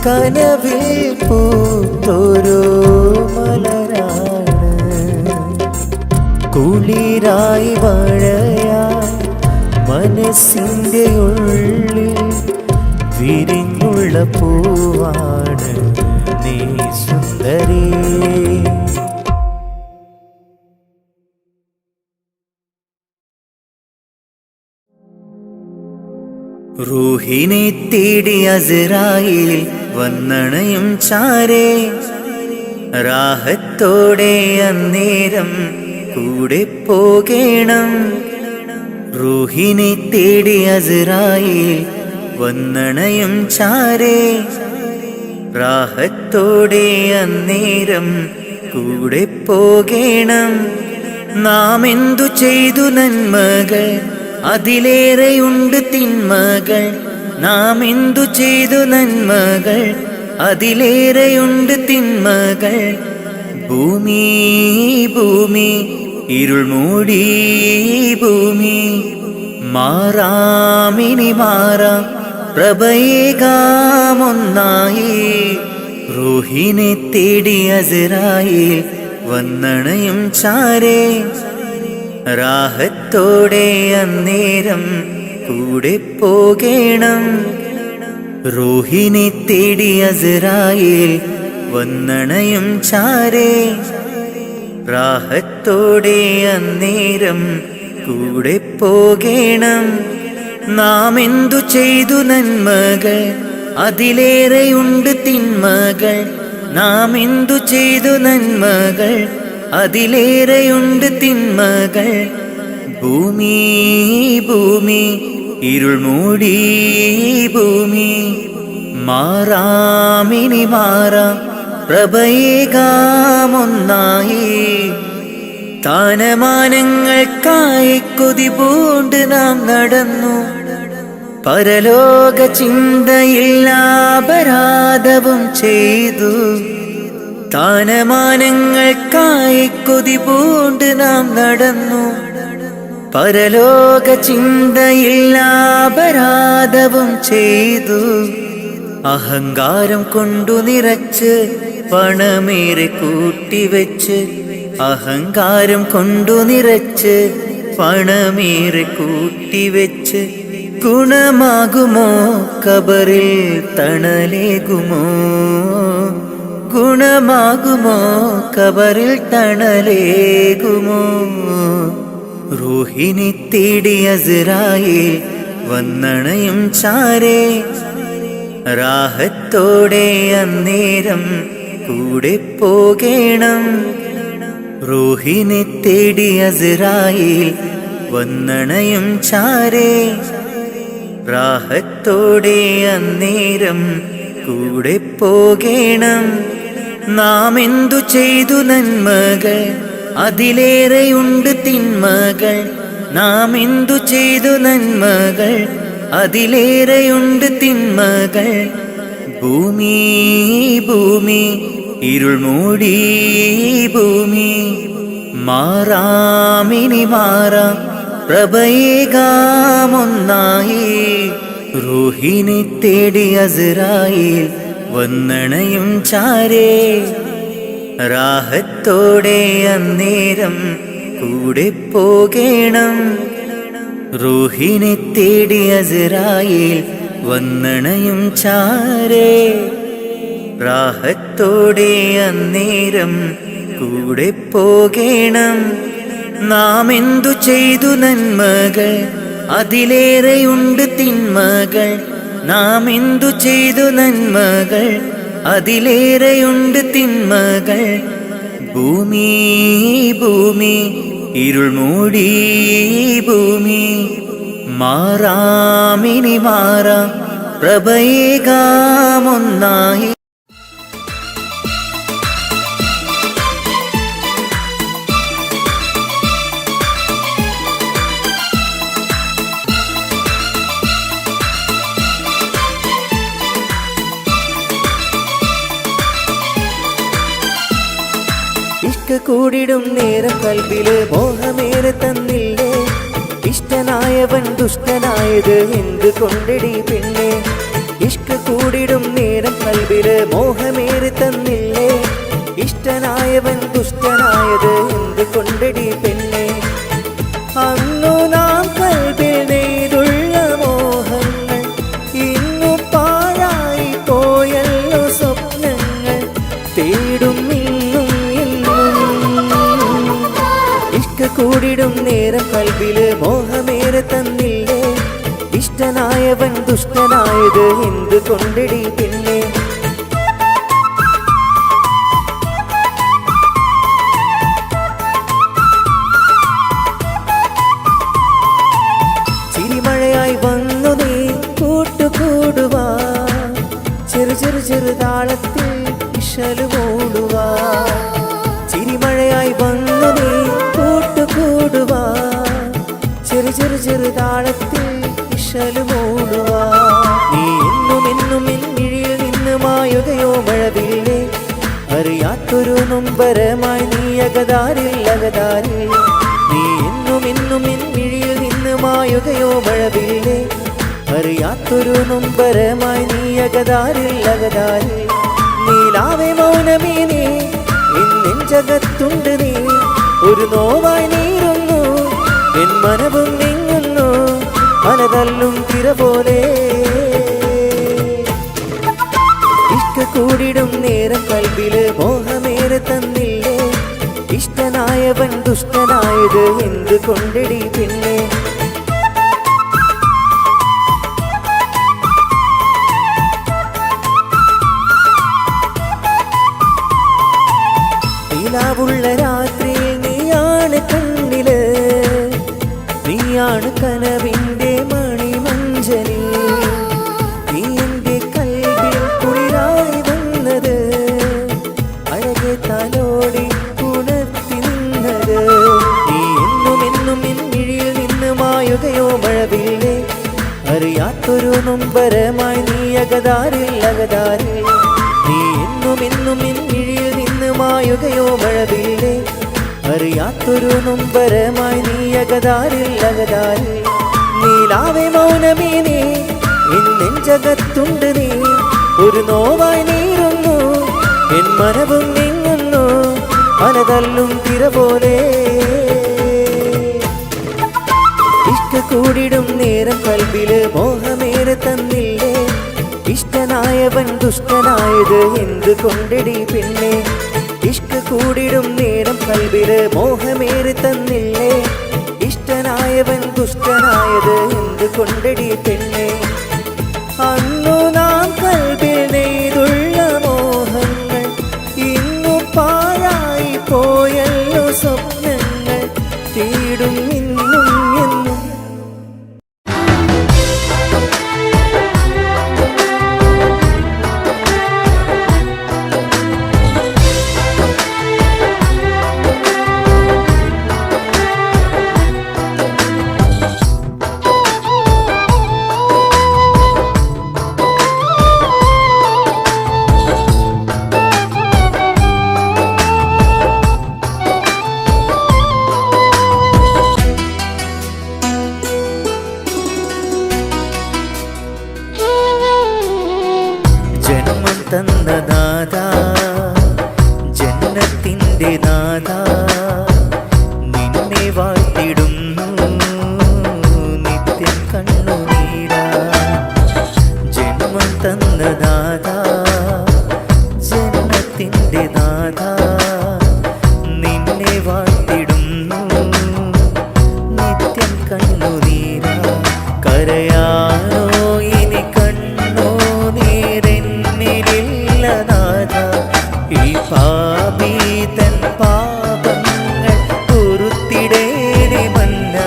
കനവിൽ പൂത്തൊരു മലരാണ് കുളിരായി മഴയായി മനസ്സിൻ്റെ ഉള്ളിൽ വിരിഞ്ഞുള്ള പൂവാണ് നീ സുന്ദരി. റൂഹിനെ തേടി അസ്രായീൽ വന്നണയും ചാരേ രാഹത്തോടെ അന്നേരം കൂടെ പോകേണം റൂഹിനെ തേടി അസ്രായീൽ വന്നണയും ചാരേ രാഹത്തോടെ അന്നേരം കൂടെ പോകേണം നാം എന്തു ചെയ്തു നന്മകൾ അതിലേറെയുണ്ട് തിന്മകൾ നാം എന്തു ചെയ്തു നന്മകൾ അതിലേറെയുണ്ട് തിന്മകൾ ഭൂമി ഭൂമി ഇരുൾ മൂടി ഭൂമി മാറാമിനി മാറാം പ്രഭയേകാമൊന്നായി റൂഹിനെ തേടി അസ്രായീൽ വന്നണയും ചാരേ രാഹത്തോടെ അന്നേരം കൂടെ പോകേണം റൂഹിനെ തേടി അസ്രായീൽ വന്നണയും ചാരേ രാഹത്തോടെ അന്നേരം കൂടെ പോകേണം നാം എന്തു ചെയ്തു നന്മകൾ അതിലേറെയുണ്ട് തിന്മകൾ നാം എന്തു ചെയ്തു നന്മകൾ അതിലേറെയുണ്ട് തിന്മകൾ ഭൂമി ഭൂമി ഇരുൾ മൂടി ഭൂമി മാറാമിനി മാറാം പ്രഭയേകാമൊന്നായി സ്ഥാനമാനങ്ങൾക്കായി കൊതി പൂണ്ട് നാം നടന്നു. പരലോക ചിന്തയില്ല അപരാധവും ചെയ്തു. സ്ഥാനമാനങ്ങൾക്കായി കൊതി പൂണ്ട് നാം നടന്നു. പരലോക ചിന്തയില്ല അപരാധവും ചെയ്തു. അഹങ്കാരം കൊണ്ടു നിറച്ച് പണമേറെ കൂട്ടിവെച്ച്, അഹങ്കാരം കൊണ്ടു നിറച്ച് പണമേറെ കൂട്ടിവെച്ച്, ഗുണമാകുമോ കബറിൽ തണലേകുമോ? ഗുണമാകുമോ കബറിൽ തണലേകുമോ? റൂഹിനെ തേടി അസ്രായേൽ വന്നണയും ചാരേ. റാഹത്തോടെ അന്നേരം കൂടെ പോകേണം. റൂഹിനെ തേടി അസ്രായേൽ വന്നണയും ചാരേ. റാഹത്തോടെ അന്നേരം കൂടെ പോകേണം. നാം എന്തു ചെയ്തു നന്മകൾ, അതിലേറെയുണ്ട് തിന്മകൾ. നാം എന്തു ചെയ്തു നന്മകൾ, അതിലേറെയുണ്ട് തിന്മകൾ. ഭൂമി ഭൂമി ഇരുൾ മൂടി ഭൂമി, മാറാമിനി മാറാം പ്രഭയേകാമൊന്നായി. റൂഹിനെ തേടി അസ്രായേൽ വന്നണയും ചാരേ. റാഹത്തോടെ അന്നേരം കൂടെ പോകേണം. റൂഹിനെ തേടി അസ്രായേൽ വന്നണയും ചാരേ. റാഹത്തോടെ അന്നേരം കൂടെ പോകേണം. നാം എന്തു ചെയ്തു നന്മകൾ, അതിലേറെയുണ്ട് തിന്മകൾ. നാം എന്തു ചെയ്തു നന്മകൾ, അതിലേറെയുണ്ട് തിന്മകൾ. ഭൂമി ഭൂമി ഇരുൾ മൂടി ഭൂമി, മാറാമിനി മാറാം പ്രഭയേകാമൊന്നായി. ഇഷ്ക കൂടിടും നേരം കൽബില് മോഹമേറെ തന്നില്ലേ. ഇഷ്ടനായവൻ ദുഷ്ടനായത് എന്ത് കൊണ്ടടി പെണ്ണെ? ഇഷ്ക കൂടിടും നേരം കൽബില് മോഹമേറെ തന്നില്ലേ. ഇഷ്ടനായവൻ ദുഷ്ടനായത് എന്ത് കൊണ്ടടി പെണ്ണെ? അന്നു നാം കൽബിൽ നെയ്തുള്ള മോഹങ്ങൾ ഇന്നു പാഴായി പോയല്ലോ സ്വപ്നങ്ങൾ. തേടും ഇന്നും ഇഷ്ക കൂടിടും നേരം കൽബില് മോഹമേറെ തന്നില്ലേ. ഇഷ്ടനായവൻ ദുഷ്ടനായത് എന്ത് കൊണ്ടടി പിന്നെ? ചിരിമഴയായി വന്നു നീ കൂട്ടുകൂടുവാ, ചെറു ചെറു ചെറുതാളത്തിൽ ഇശലുമൂടുവാ. ചിരിമഴയായി വന്നു നീ കൂട്ടുകൂടുവാ, ചെറു ചെറു ചെറുതാളത്തിൽ ഇശലുമൂടുവാ. നീ എന്നും എന്നും എന്നിഴിയിൽ നിന്ന് മായുകയോ മഴവില്ലേ? അറിയാത്തൊരു നൊമ്പരമായി നീ അകതാരിൽ അകതാരിൽ. നീ എന്നും എന്നും എന്നിഴിയിൽ നിന്ന് മായുകയോ മഴവില്ലേ? അറിയാത്തൊരു നൊമ്പരമായി നീ അകതാരിൽ അകതാരിൽ. നീലാവേ മൗനമേ നീ നെഞ്ചകത്തുണ്ട് നീ, ഒരു നോവായി നീറുന്നു എൻ മനവും നീങ്ങുന്നു മലതല്ലും തിര പോലെ. ഇഷ്ക കൂടിടും നേരം കൽബില് മോഹമേറെ തന്നില്ലേ. ഇഷ്ടനായവൻ ദുഷ്ടനായത് എന്ത് കൊണ്ടടി പിന്നെ? നിലാവുള്ള രാത്രിയിൽ നീയാണ് കണ്ണില്, നീയാണ് കനവിൻ്റെ മണിമഞ്ചലി. നീ എൻ്റെ കൽബിൽ കുളിരായി വന്നത്, അഴകെ തലോടി ഉണർത്തി നിന്നത്. അറിയാത്തൊരു നൊമ്പരമായി നീ അകതാരിൽ അകതാരിൽ നീ ഇന്നും നിന്നിഴിയിൽ നിന്ന് മായുകയോ മഴവില്ലേ അറിയാത്തൊരു നൊമ്പരമായി നീ അകതാരിൽ അകതാരിൽ നീലാവെ മൗനമേ നീ നെഞ്ചകത്തുണ്ട് നീ ഒരു നോവായി നീറുന്നു എൻ മനവും നീങ്ങുന്നു അലതല്ലും തിര പോലെ ഇഷ്ട കൂടിടും നേരം കൽബില് മോഹമേറെ തന്നില്ലേ ഇഷ്ടനായവൻ ദുഷ്ടനായത് എന്ത് കൊണ്ടടി പിന്നെ ഇഷ്ട കൂടിടും നേരം കൽബില് മോഹമേറെ തന്നില്ലേ ഇഷ്ടനായവൻ ദുഷ്ടനായത് എന്ത് കൊണ്ടടി പിന്നെ അന്നു നാം കൽബിൽ നെയ്തുള്ള മോഹങ്ങൾ ഇന്നു പാഴായി പോയല്ലോ സ്വപ്നങ്ങൾ തേടും ഇന്നും എന്നും തന്ന നാഥാ ജന്നത്തിൻ്റെ നാഥാ നിന്നെ വാഴ്ത്തിടുന്നു നിത്യം കണ്ണുനീരാ ജന്മം തന്ന നാഥാ ജന്നത്തിൻ്റെ നാഥാ നിന്നെ വാഴ്ത്തിടുന്നു നിത്യം കണ്ണുനീരാ കരയാനോ ഇനി കണ്ണോ ഈ പാപി തൻ പാപങ്ങൾ പൊറുത്തിടേണേ മന്നാ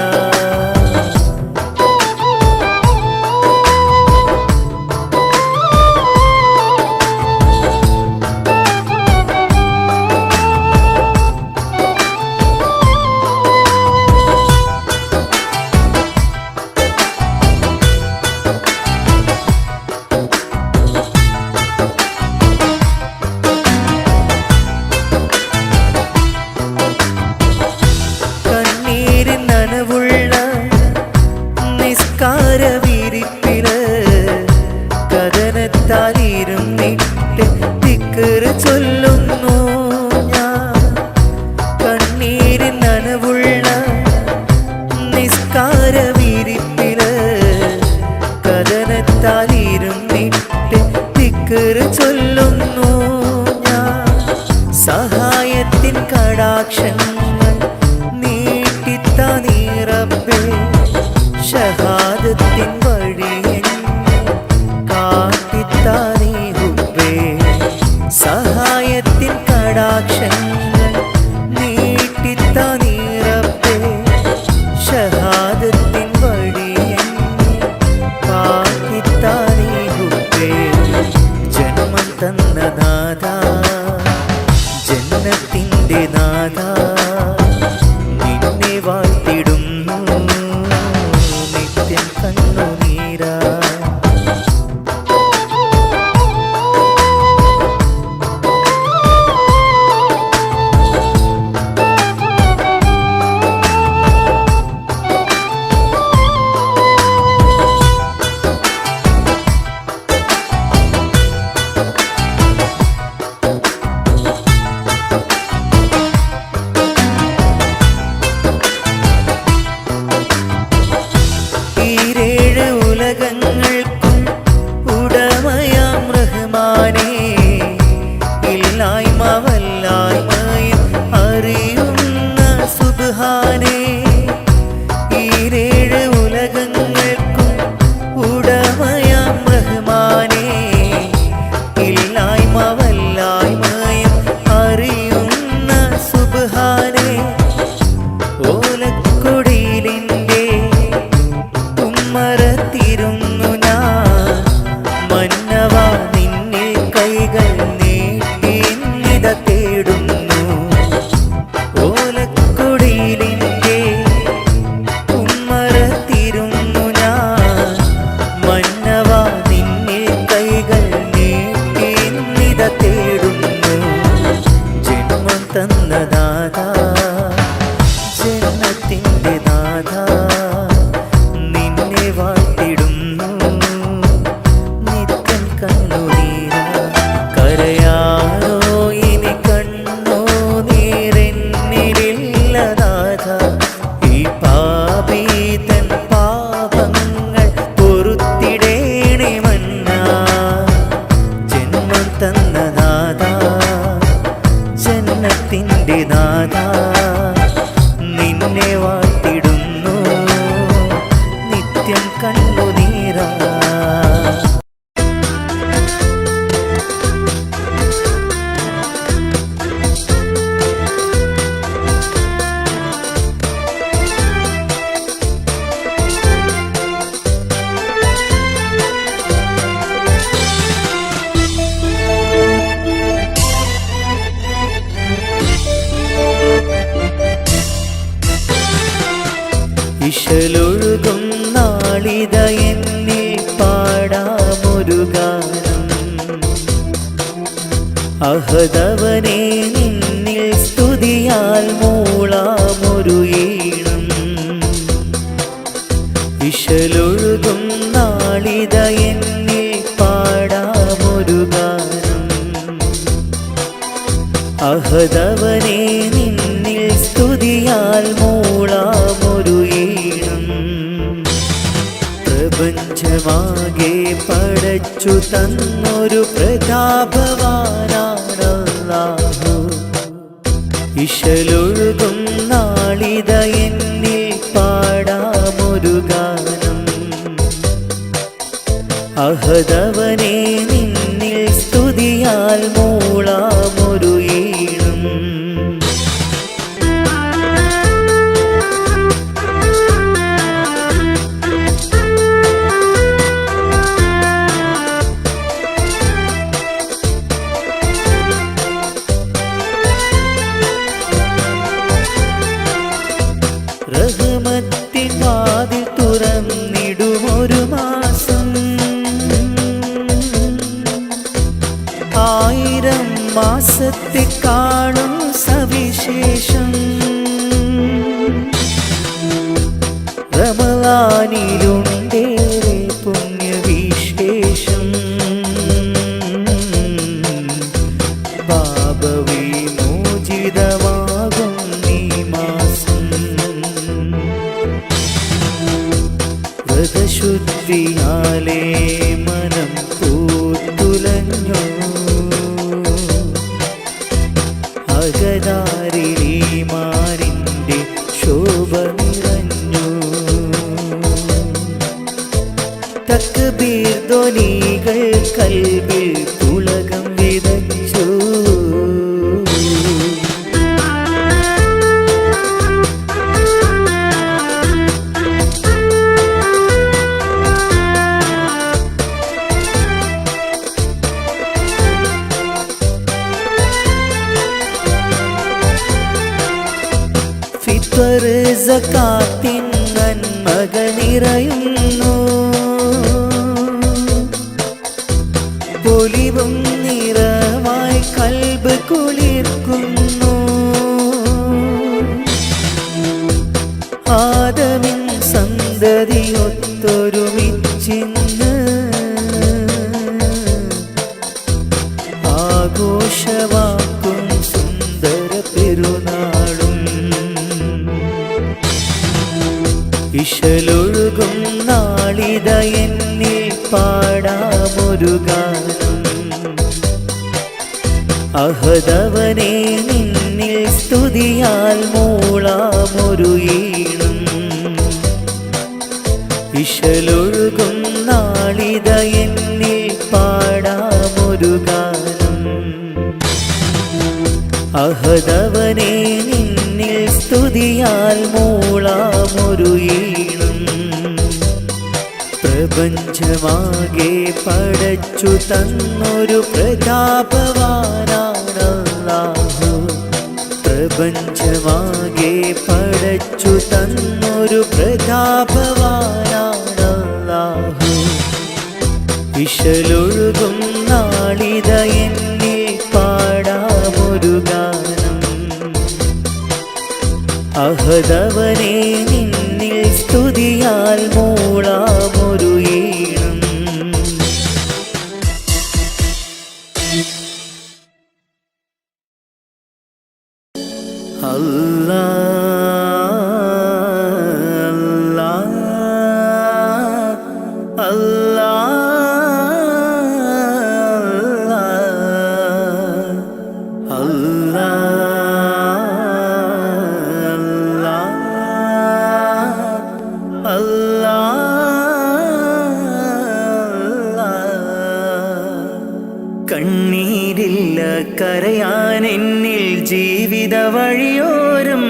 നനവുള്ള നിസ്കാരവിരിപ്പില് കഥനത്താലിരുന്നിട്ട് തിക്കറ് ചൊല്ലുന്നു ഞാൻ കണ്ണീരിൻ നനവുള്ള നിസ്കാരവിരിപ്പില് കഥനത്താലിരുന്നിട്ട് തിക്കറ് ചൊല്ലുന്നു ഞാൻ സഹായത്തിൻ കടാക്ഷങ്ങൾ നീറബേ ഷഹാദത്തിൻ വഴിയൻ കാട്ടിത്താനീ ഹുബേ സഹായത്തിൻ കടാക്ഷങ്ങൾ നീട്ടിത്താനീറബേ ഷഹാദത്തിൻ വഴിയൻ കാട്ടിത്താനീ ഹുബേ ജന്മം തന്ന നാഥാ ജന്നത്തിൻ്റെ നാഥാ നിന്നെ വാഴ്ത്തിടുന്നു നിത്യം കണ്ണുനീരാ ഉലകങ്ങൾക്കും ഉടമയാം റഹ്മാനേ ഇല്ലായ്മ വല്ലായ്മയും അറിയുന്ന സുബ്ഹാനേ ഈരേഴ് ഉലകങ്ങൾക്കും ഉടമയാം റഹ്മാനേ ഇല്ലായ്മ വല്ലായ്മയും അറിയുന്ന സുബ്ഹാനേ ഓലക്കൊടിയിലിൻ്റെ മരത്തിരുന്നു ഞാൻ മന്നവ നിന്നിൽ കൈകൾ നീട്ടി നിത തേടുന്നു ഓലക്കൊടിയിലിൻ്റെ ഉമ്മരത്തിരുന്നു ഞാൻ മന്ന തന്ന നാഥാ ജന്മത്തിൻ്റെ നാഥാ നിന്നെ വാഴ്ത്തിടുന്നു നിത്യം കണ്ണുനീരാ കരയാനോ ഇനി കണ്ണോ നീരെന്നിലില്ല നാഥാ ഈ പാപീതൻ പാപങ്ങൾ പൊറുത്തിടേണേ മന്നാ ജന്മം തന്ന നാഥാ ജന്മത്തിൻ്റെ നാഥാ നിന്നെ വാഴ്ത്തിടുന്നു നിത്യം കണ്ണുനീരാ ഇശലൊഴുകും നാളിത എന്നിൽ പാടാമൊരു ഗാനം അഹദവനെ നിന്നിൽ സ്തുതിയാൽ മൂളാമൊരു ഈണം ഇശലൊഴുകും നാളിത എന്നിൽ പാടാമൊരു ഗാനം അഹദവനെ നിന്നിൽ സ്തുതിയാൽ മൂളാമൊരു ഈണം പ്രപഞ്ചമാകെ പടച്ചു തന്നൊരു പ്രതാപവാനാണല്ലാഹു ഇശലൊഴുകും നാളിത എന്നിൽ പാടാമൊരു ഗാനം അഹദവനെ നിന്നിൽ സ്തുതിയാൽ മൂളാമൊരു ഈണം റഹ്മത്തിൻ വാതിൽ തുറന്നിടുമൊരു മാസം 1000 മാസത്തെ കാണും സവിശേഷം റമളാനിലുണ്ടേറെ പുണ്യവിശേഷം പാപവിമോചിതമാകും ഈ മാസം വ്രതശുദ്ധിയാലേ മനം പൂത്തുലഞ്ഞു അകതാരിലീ മാറിൻ്റെ ശോഭ നിറഞ്ഞു തക്ബീർ ധ്വനികൾ കൽബിൽ പുളകം വിതച്ചു ഫിത്ർ സകാത്തിൻ നന്മകൾ നിറയുന്നു പൊലിവും നിറമായി കൽബ് കുളിർക്കുന്നു ആദമിൻ സന്തതിയൊത്തൊരുമിച്ചിന്ന് ആഘോഷമാക്കും സുന്ദര പെരുന്നാളും ഇശലൊഴുകും നാളിത എന്നിൽ പാടാമൊരു ഗാനം അഹദവനെ നിന്നിൽ സ്തുതിയാൽ മൂളാമൊരു ഈണം ഇശലൊഴുകും നാളിത എന്നിൽ പാടാമൊരു ഗാനം അഹദവനെ നിന്നിൽ സ്തുതിയാൽ മൂളാമൊരു ഈണം പ്രപഞ്ചമാകെ പടച്ചു തന്നൊരു പ്രതാപവാനാണല്ലാഹു പ്രപഞ്ചമാകെ പടച്ചു തന്നൊരു പ്രതാപവാനാണല്ലാഹു ഇശലൊഴുകും നാളിത എന്നിൽ പാടാമൊരു ഗാനം അഹദവനെ നിന്നിൽ സ്തുതിയാൽ മൂളാമൊരു ഈണം. അല്ലാ അല്ലാ അല്ലാ അല്ലാ. കണ്ണീരില്ല കരയാൻ എന്നിൽ ജീവിത വഴിയോരം,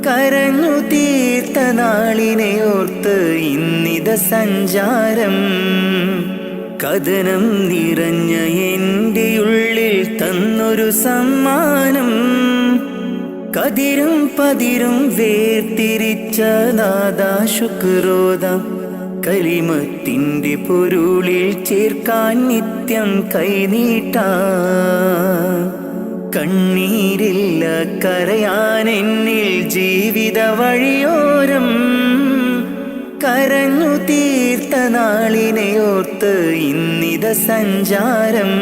കരഞ്ഞു തീർത്ത നാളിനെ ഓർത്ത് ഇന്നിത സഞ്ചാരം. കഥനം നിറഞ്ഞ എൻ്റെ ഉള്ളിൽ തന്നൊരു സമ്മാനം, കതിരും പതിരും വേർതിരിച്ച നാദാ ശുക്രോദാം. കലിമത്തിൻ്റെ പൊരുളിൽ ചേർക്കാൻ നിത്യം കൈനീട്ടാം. കണ്ണീരില്ല കരയാൻ എന്നിൽ ജീവിത വഴിയോരം, കരഞ്ഞു തീർത്ത നാളിനെ ഓർത്ത് ഇന്നിത സഞ്ചാരം.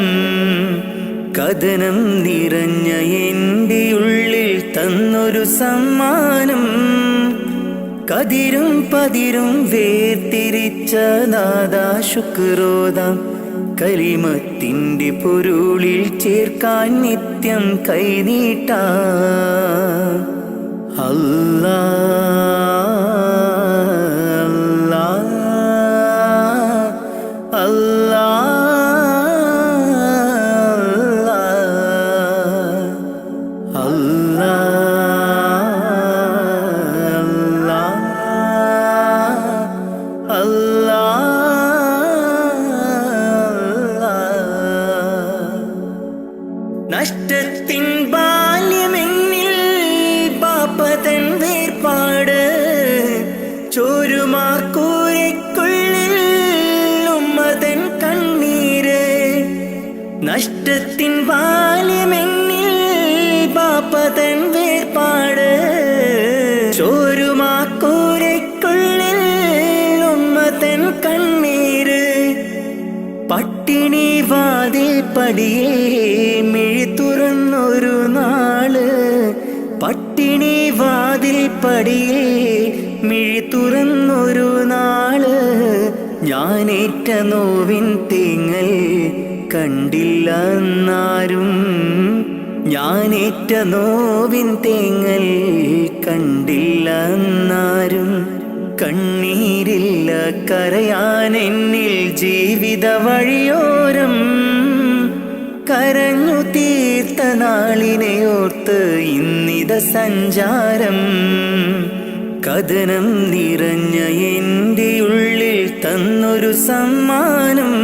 കഥനം നിറഞ്ഞ എൻ്റെ ഉള്ളിൽ തന്നൊരു സമ്മാനം, കതിരും പതിരും വേർതിരിച്ച നാദാ ശുക്രോദാം. കലിമത്തിൻ്റെ പൊരുളിൽ ചേർക്കാൻ നിത്യം കൈനീട്ടാം. അല്ലാ അല്ലാ അല്ലാ അല്ലാ. നഷ്ടത്തിൻ ബാല്യമെന്നിൽ പാപ്പതൻ വേർപാട്, ചോരുമാക്കൂരയ്ക്കുള്ളിൽ ഉമ്മതൻ കണ്ണീര്. നഷ്ടത്തിൻ ബാല്യമെന്നിൽ പാപ്പതൻ വേർപാട്, ചോരുമാക്കൂരയ്ക്കുള്ളിൽ ഉമ്മതൻ കണ്ണീര്. പട്ടിണി വാതിൽ പടിയേ മിഴി തുറന്നൊരു നാള്, പട്ടിണി വാതിൽ പടിയേ മിഴി തുറന്നൊരു നാള്. ഞാനേറ്റ നോവിൻ തേങ്ങൽ കണ്ടില്ല എന്നാരും, ഞാനേറ്റ നോവിൻ തേങ്ങൽ കണ്ടില്ല എന്നാരും. കണ്ണീരില്ല കരയാൻ എന്നിൽ ജീവിത വഴിയോരം, കരഞ്ഞു തീർത്ത നാളിനെ ഓർത്ത് ഇന്നിത സഞ്ചാരം. കഥനം നിറഞ്ഞ എൻ്റെ ഉള്ളിൽ തന്നൊരു സമ്മാനം,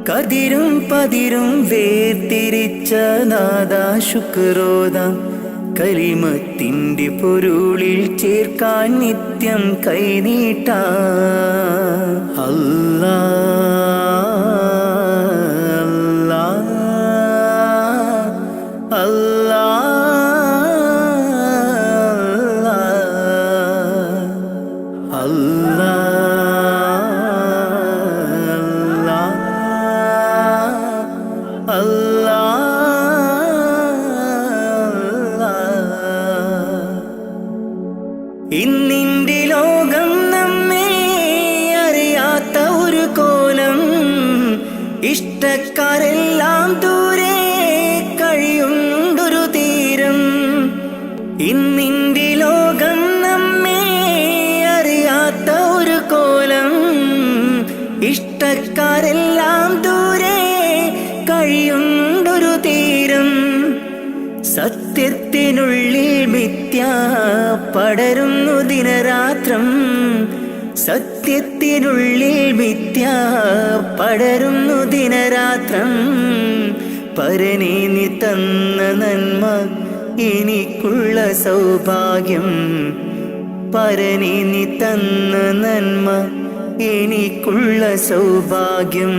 കതിരും പതിരും വേർതിരിച്ച നാദാ ശുക്രോദാം. കലിമത്തിൻ്റെ പൊരുളിൽ ചേർക്കാൻ നിത്യം കൈനീട്ടാം. അല്ലാ അല്ലാ അല്ലാ അല്ലാ. ഇന്നിൻ്റെ ലോകം നമ്മെ അറിയാത്ത ഒരു കോലം, ഇഷ്ടക്കാരെല്ലാം ദൂരെ കഴിയുണ്ടൊരു തീരം. ഇന്നിൻ്റെ ലോകം നമ്മെ അറിയാത്ത ഒരു കോലം, ഇഷ്ടക്കാരെല്ലാം ദൂരെ കഴിയുണ്ടൊരു തീരം. സത്യത്തിനുള്ളിൽ മിഥ്യ പടരുന്നു ദിനരാത്രം, സത്യത്തിനുള്ളിൽ മിഥ്യ പടരുന്നു ദിനരാത്രം. പരനേ നീ തന്ന നന്മ എനിക്കുള്ള സൗഭാഗ്യം, പരനേ നീ തന്ന നന്മ എനിക്കുള്ള സൗഭാഗ്യം.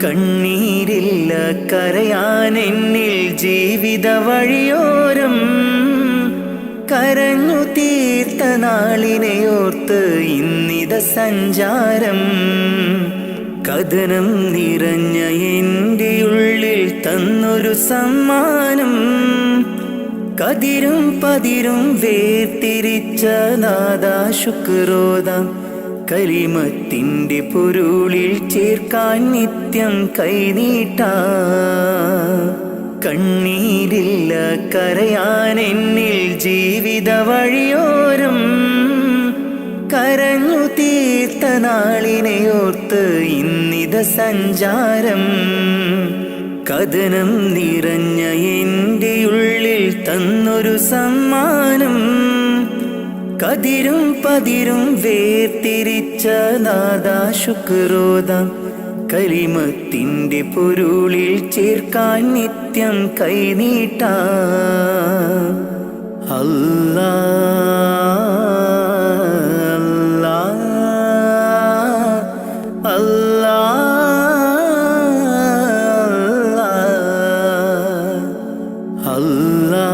കണ്ണീരില്ല കരയാൻ എന്നിൽ ജീവിത വഴിയോരം, കരഞ്ഞു തീർത്ത നാളിനെയോർത്ത് ഇന്നിത സഞ്ചാരം കഥനം നിറഞ്ഞ എൻ്റെ ഉള്ളിൽ തന്നൊരു സമ്മാനം കതിരും പതിരും വേർതിരിച്ച നാദാ ശുക്രോദാം കലിമത്തിൻ്റെ പൊരുളിൽ ചേർക്കാൻ നിത്യം കൈനീട്ടാ കണ്ണീരില്ല കരയാൻ എന്നിൽ ജീവിത വഴിയോരം കരഞ്ഞു തീർത്ത നാളിനെയോർത്ത് ഇന്നിത സഞ്ചാരം കഥനം നിറഞ്ഞ എൻ്റെ ഉള്ളിൽ തന്നൊരു സമ്മാനം കതിരും പതിരും വേർതിരിച്ച നാദാ ശുക്രോദാം കലിമത്തിൻ്റെ പൊരുളിൽ ചേർക്കാൻ നിത്യം കൈനീട്ടാ അല്ലാ അല്ലാ അല്ലാ അല്ലാ